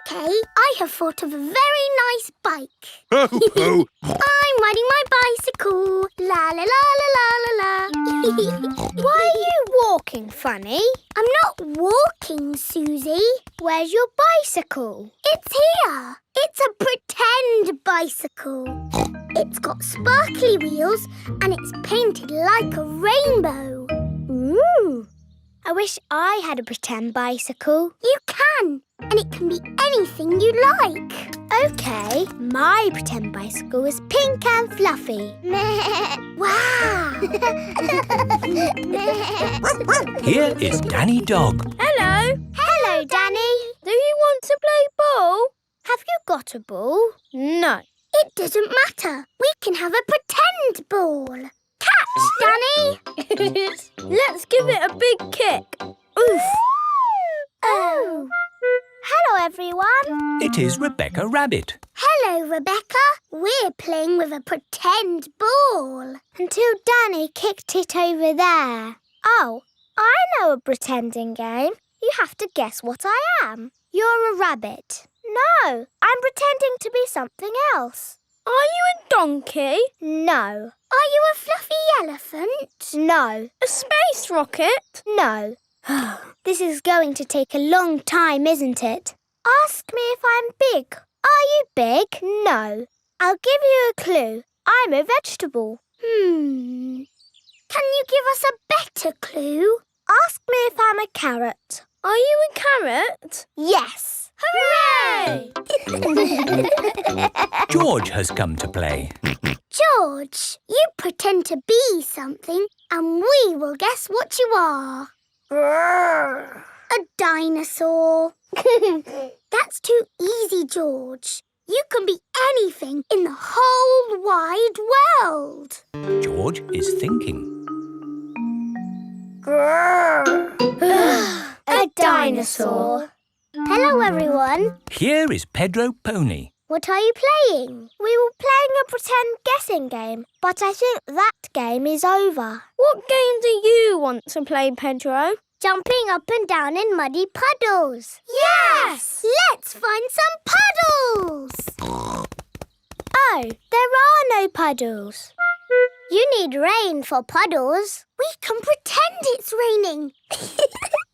S1: OK, I have thought of a very nice bike.
S3: Ho, ho!
S1: I'm riding my bicycle. La la la la la la la. Why are you walking, Funny? I'm not walking, Suzy. Where's your bicycle? It's here. It's a pretend bicycle. It's got sparkly wheels and it's painted like a rainbow. Ooh. I wish I had a pretend bicycle. You can, and it can be anything you like. OK, my pretend bicycle is pink and fluffy. Wow!
S2: Here is Danny Dog.
S1: Hello. Hello, Danny. Do you want to play ball? Have you got a ball? No. It doesn't matter. We can have a pretend ball. Catch, Danny! Let's give it a big kick. Oof! Oh! Hello, everyone.
S2: It is Rebecca Rabbit.
S1: Hello, Rebecca. We're playing with a pretend ball. Until Danny kicked it over there. Oh, I know a pretending game. You have to guess what I am. You're a rabbit. No, I'm pretending to be something else. Are you a donkey? No. Are you a fluffy elephant? No. A space rocket? No. This is going to take a long time, isn't it? Ask me if I'm big. Are you big? No. I'll give you a clue. I'm a vegetable. Can you give us a better clue? Ask me if I'm a carrot. Are you a carrot? Yes. Hooray!
S2: George has come to play.
S1: George, you pretend to be something and we will guess what you are. A dinosaur. That's too easy, George. You can be anything in the whole wide world.
S2: George is thinking.
S1: A dinosaur. Hello, everyone.
S2: Here is Pedro Pony.
S1: What are you playing? We were playing a pretend guessing game, but I think that game is over. What game do you want to play, Pedro? Jumping up and down in muddy puddles. Yes! Let's find some puddles! Oh, there are no puddles. You need rain for puddles. We can pretend it's raining.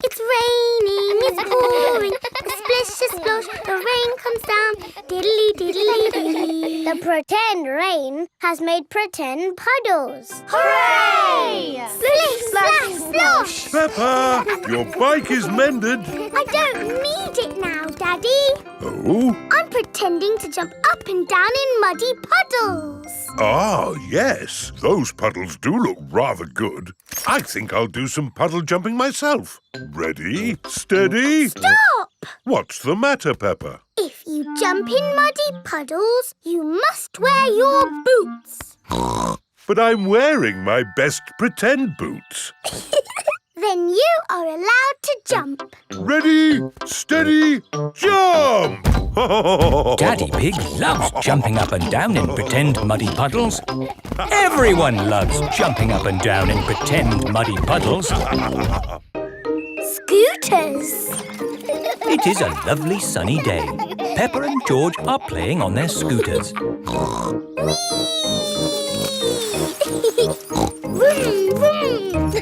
S1: It's raining, it's pouring, a splish, a splosh, the rain comes down, diddly diddly dee. The pretend rain has made pretend puddles. Hooray! Splish, splash, splosh!
S3: Peppa, your bike is mended.
S1: I don't need it now, Daddy.
S3: Oh?
S1: I'm pretending to jump up and down in muddy puddles.
S3: Ah, yes. Those puddles do look rather good. I think I'll do some puddle jumping myself. Ready, steady.
S1: Stop!
S3: What's the matter, Peppa?
S1: If you jump in muddy puddles, you must wear your boots.
S3: But I'm wearing my best pretend boots.
S1: Then you are allowed to jump.
S3: Ready, steady, jump!
S2: Daddy Pig loves jumping up and down in pretend muddy puddles. Everyone loves jumping up and down in pretend muddy puddles.
S1: Scooters!
S2: It is a lovely sunny day. Peppa and George are playing on their scooters.
S1: Vroom, vroom.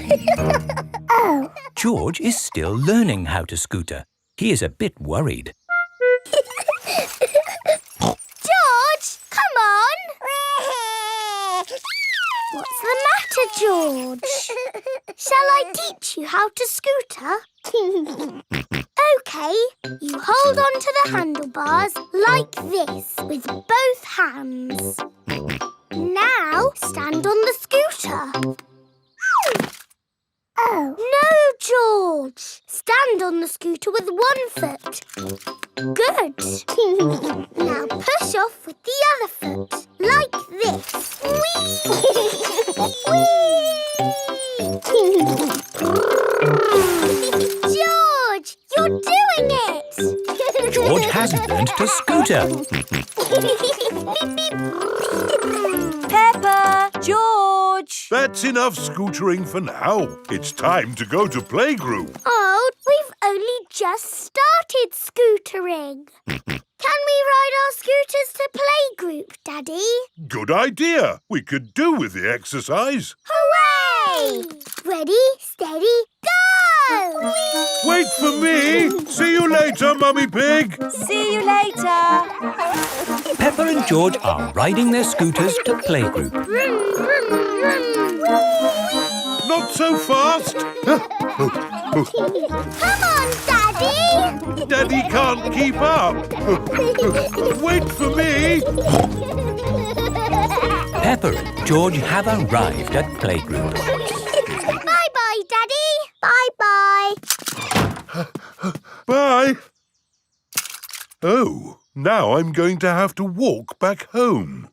S1: Oh.
S2: George is still learning how to scooter. He is a bit worried.
S1: George, come on! What's the matter, George? Shall I teach you how to scooter? OK, you hold on to the handlebars like this with both hands. Now stand on the scooter. Oh. No, George. Stand George, you're doing it!
S2: George has learned to scooter.
S10: Peppa! George!
S3: That's enough scootering for now. It's time to go to playgroup.
S1: Oh, we've only just started scootering. Can we ride our scooters to playgroup, Daddy?
S3: Good idea. We could do with the exercise.
S1: Hooray! Ready, steady, go!
S3: Wait for me. See you later, Mummy Pig.
S10: See you later!
S2: Peppa and George are riding their scooters to playgroup.
S1: Vroom, vroom, vroom.
S3: Not so fast.
S1: Come on, Daddy!
S3: Daddy can't keep up. Wait for me.
S2: Peppa and George have arrived at playgroup.
S1: Bye-bye, Daddy. Bye-bye.
S3: Bye. Oh, now I'm going to have to walk back home.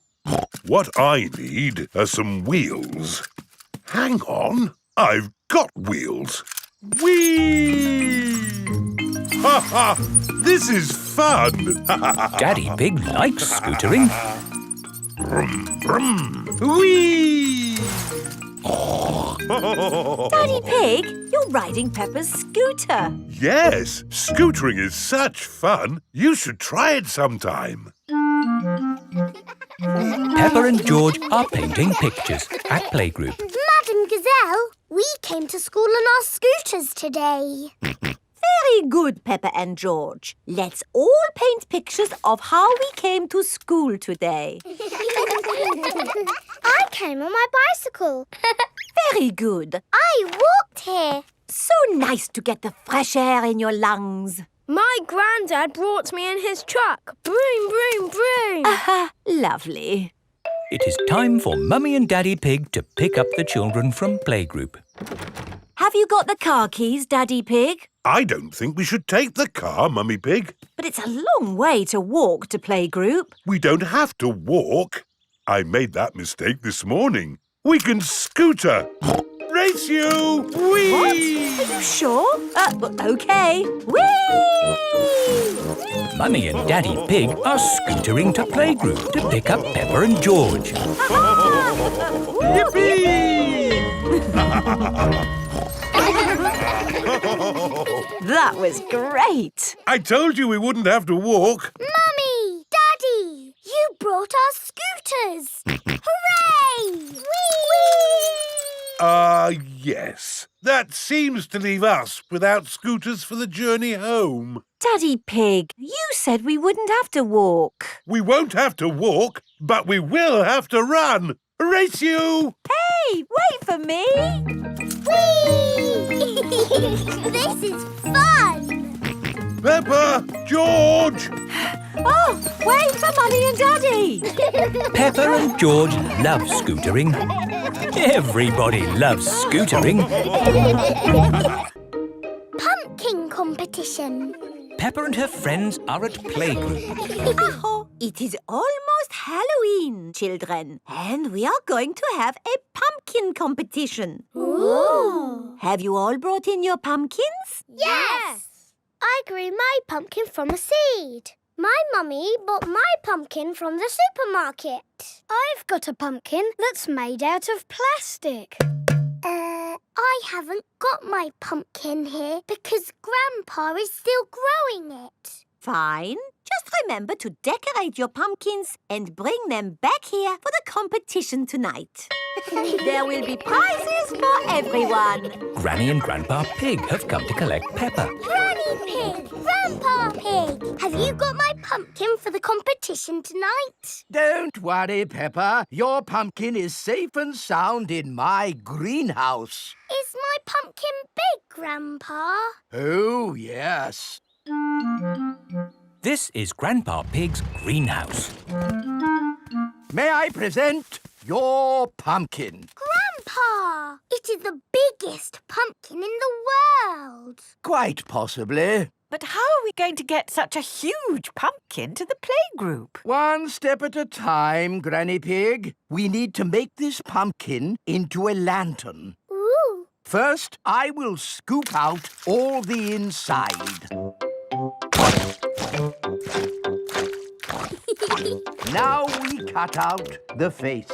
S3: What I need are some wheels. Hang on, I've got wheels. Whee! Ha ha! This is fun!
S2: Daddy Pig likes scootering.
S3: Brum, brum. Whee!
S10: Daddy Pig, you're riding Peppa's scooter.
S3: Yes, scootering is such fun. You should try it sometime.
S2: Peppa and George are painting pictures at playgroup.
S1: Madam Gazelle, we came to school on our scooters today.
S10: Very good, Peppa and George. Let's all paint pictures of how we came to school today.
S1: I came on my bicycle.
S10: Very good.
S1: I walked here.
S10: So nice to get the fresh air in your lungs.
S7: My granddad brought me in his truck. Broom, broom, broom.
S10: Aha, lovely.
S2: It is time for Mummy and Daddy Pig to pick up the children from playgroup.
S10: Have you got the car keys, Daddy Pig?
S3: I don't think we should take the car, Mummy Pig.
S10: But it's a long way to walk to playgroup.
S3: We don't have to walk. I made that mistake this morning. We can scooter. Race you! Whee!
S10: What? Are you sure? OK. Whee!
S3: Mummy and Daddy Pig are scootering to playgroup to pick up Peppa and George. Yippee!
S10: That was great.
S3: I told you we wouldn't have to walk.
S1: Mummy! Daddy! You brought our scooters! Hooray! Whee!
S3: Yes. That seems to leave us without scooters for the journey home.
S10: Daddy Pig, you said we wouldn't have to walk.
S3: We won't have to walk, but we will have to run. Race you!
S10: Hey, wait for me.
S1: Whee! This is fun!
S3: Peppa! George!
S10: Oh, wait for Mummy and Daddy.
S3: Peppa and George love scootering. Everybody loves scootering.
S1: Pumpkin competition.
S3: Peppa and her friends are at playgroup.
S10: Oh, it is almost Halloween, children, and we are going to have a pumpkin competition.
S1: Ooh!
S10: Have you all brought in your pumpkins?
S1: Yes! I grew my pumpkin from a seed. My mummy bought my pumpkin from the supermarket.
S7: I've got a pumpkin that's made out of plastic.
S1: I haven't got my pumpkin here because Grandpa is still growing it.
S10: Fine. Just remember to decorate your pumpkins and bring them back here for the competition tonight. There will be prizes for everyone.
S3: Granny and Grandpa Pig have come to collect Peppa.
S1: Granny Pig! Grandpa Pig! Have you got my pumpkin for the competition tonight?
S6: Don't worry, Peppa. Your pumpkin is safe and sound in my greenhouse.
S1: Is my pumpkin big, Grandpa?
S6: Oh, yes.
S3: This is Grandpa Pig's greenhouse.
S6: May I present your pumpkin?
S1: Grandpa! It is the biggest pumpkin in the world.
S6: Quite possibly.
S5: But how are we going to get such a huge pumpkin to the playgroup?
S6: One step at a time, Granny Pig. We need to make this pumpkin into a lantern.
S1: Ooh.
S6: First, I will scoop out all the inside. Now we cut out the face.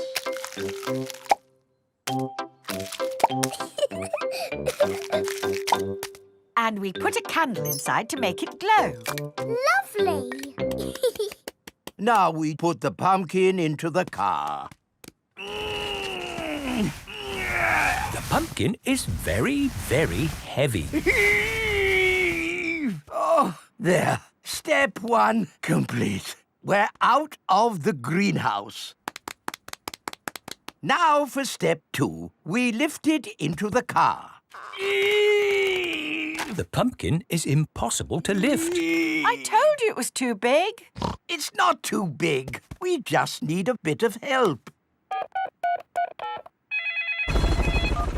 S5: And we put a candle inside to make it glow.
S1: Lovely.
S6: Now we put the pumpkin into the car.
S2: The pumpkin is very, very heavy.
S6: Oh, there. Step 1 complete. We're out of the greenhouse. Now for step 2. We lift it into the car.
S2: The pumpkin is impossible to lift.
S5: I told you it was too big.
S6: It's not too big. We just need a bit of help.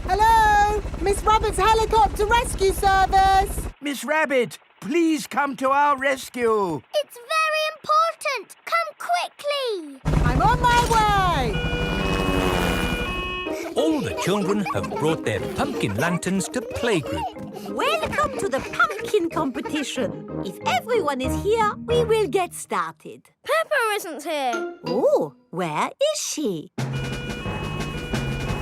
S11: Hello? Miss Rabbit's helicopter rescue service.
S6: Miss Rabbit, please come to our rescue.
S1: It's very important. Come quickly.
S11: I'm on my way.
S2: All the children have brought their pumpkin lanterns to playgroup.
S10: Welcome to the pumpkin competition. If everyone is here, we will get started.
S7: Peppa isn't here.
S10: Oh, where is she?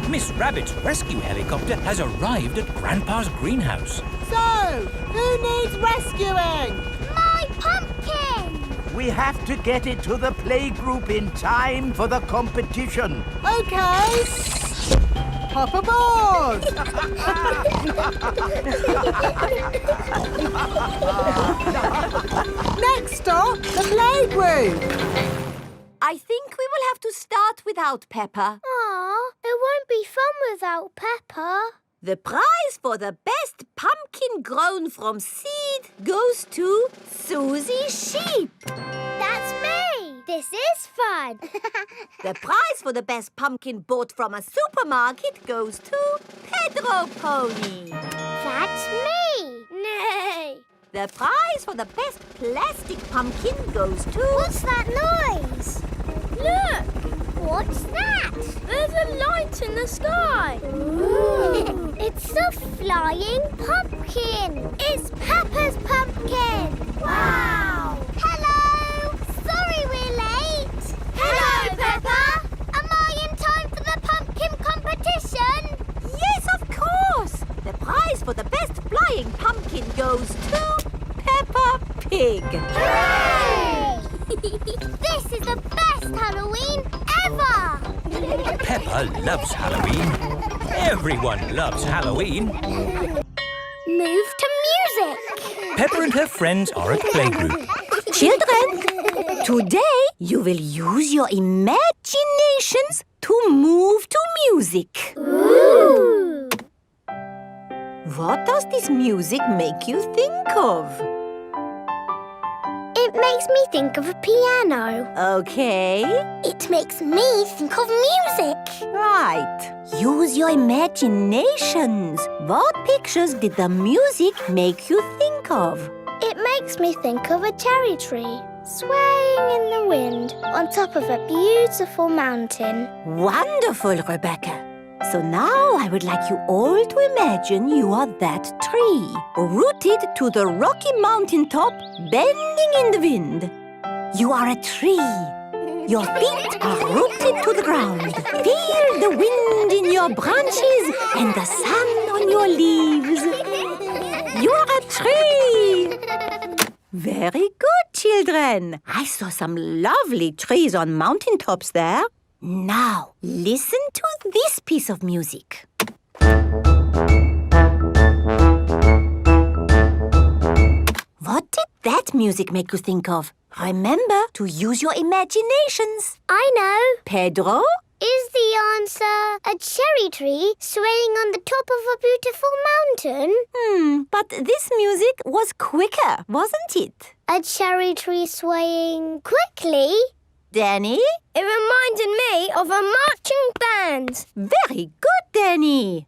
S2: Miss Rabbit's rescue helicopter has arrived at Grandpa's greenhouse.
S11: So, who needs rescuing?
S1: My pumpkin.
S6: We have to get it to the playgroup in time for the competition.
S11: Okay. Hop aboard. Next stop, the playgroup.
S10: I think we will have to start without Peppa.
S1: Aw, it won't be fun without Peppa.
S10: The prize for the best pumpkin grown from seed goes to Suzy Sheep.
S1: That's me. This is fun.
S10: The prize for the best pumpkin bought from a supermarket goes to Pedro Pony.
S1: That's me. Nay.
S10: The prize for the best plastic pumpkin goes to...
S1: What's that noise?
S7: Look,
S1: What's that?
S7: there's a light in the sky.
S1: Ooh. It's a flying pumpkin. It's Peppa's pumpkin. Wow. Hello. Sorry we're late. Hello, Peppa. Am I in time for the pumpkin competition?
S10: Yes, of course! The prize for the best flying pumpkin goes to Peppa Pig.
S1: Hooray! This is the best Halloween ever.
S2: Peppa loves Halloween. Everyone loves Halloween.
S1: Move to music.
S2: Peppa and her friends are at playgroup.
S10: Children, today you will use your imaginations to move to music.
S1: Ooh.
S10: What does this music make you think of?
S1: It makes me think of a piano.
S10: Okay.
S1: It makes me think of music.
S10: Right. Use your imaginations. What pictures did the music make you think of?
S1: It makes me think of a cherry tree swaying in the wind on top of a beautiful mountain.
S10: Wonderful, Rebecca. So now I would like you all to imagine you are that tree, rooted to the rocky mountain top, bending in the wind. You are a tree. Your feet are rooted to the ground. Feel the wind in your branches and the sun on your leaves. You are a tree. Very good, children. I saw some lovely trees on mountaintops there. Now, listen to this piece of music. What did that music make you think of? Remember to use your imaginations.
S1: I know.
S10: Pedro?
S1: Is the answer a cherry tree swaying on the top of a beautiful mountain?
S10: But this music was quicker, wasn't it?
S1: A cherry tree swaying quickly?
S10: Danny?
S7: It reminded me of a marching band.
S10: Very good, Danny.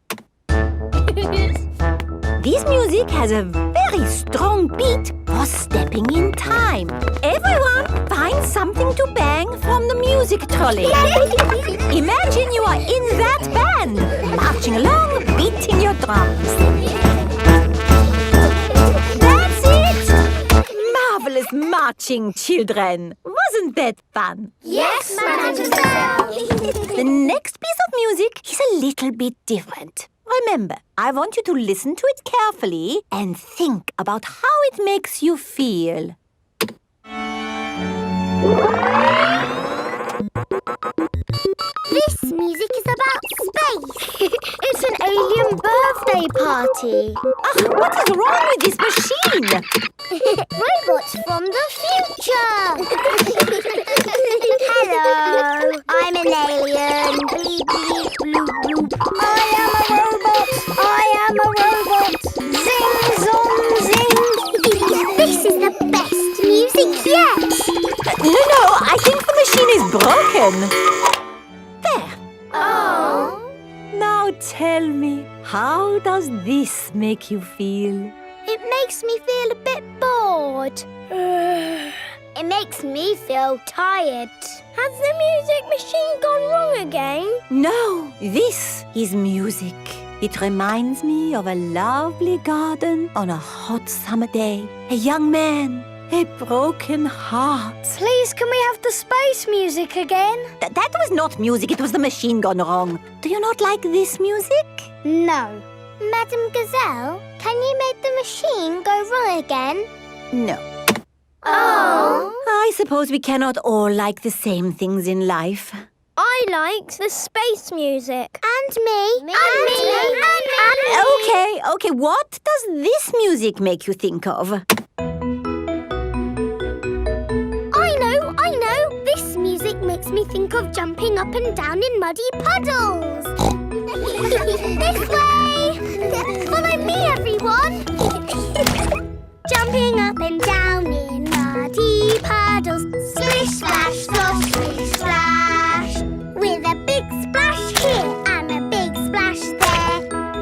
S10: This music has a very strong beat for stepping in time. Everyone find something to bang from the music trolley. Imagine you are in that band, marching along, beating your drums. That's it! Marvelous marching, children. Wasn't that fun?
S1: Yes, Mademoiselle.
S10: The next piece of music is a little bit different. Remember, I want you to listen to it carefully and think about how it makes you feel.
S1: This music is about space. It's an alien birthday party.
S10: What is wrong with this machine?
S1: Robots from the future. Hello, I'm an alien. Bleep, bleep, bloop, bloop. I am a robot. I am a robot. Zing, zong, zing. This is the best music yet.
S10: No, I think the machine is broken. There.
S1: Oh.
S10: Now tell me, how does this make you feel?
S1: It makes me feel a bit bored. It makes me feel tired. Has the music machine gone wrong again?
S10: No, this is music. It reminds me of a lovely garden on a hot summer day. A young man, a broken heart.
S1: Please, can we have the space music again?
S10: That was not music, it was the machine gone wrong. Do you not like this music?
S1: No. Madame Gazelle, can you make the machine go wrong again?
S10: No.
S1: Oh.
S10: I suppose we cannot all like the same things in life.
S1: I like the space music. And me. And me.
S10: Okay, what does this music make you think of?
S1: I know. This music makes me think of jumping up and down in muddy puddles. This way. Follow me, everyone. Jumping up and down in muddy puddles. Splish, splash, splosh, splish, splash. With a big splash here and a big splash there.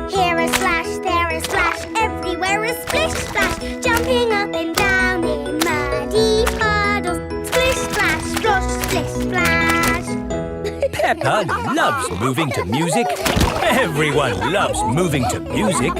S1: Here a splash, there a splash, everywhere a splish, splash. Jumping up and down in muddy puddles. Splish, splash, splosh, splish, splash.
S2: Peppa loves moving to music. Everyone loves moving to music.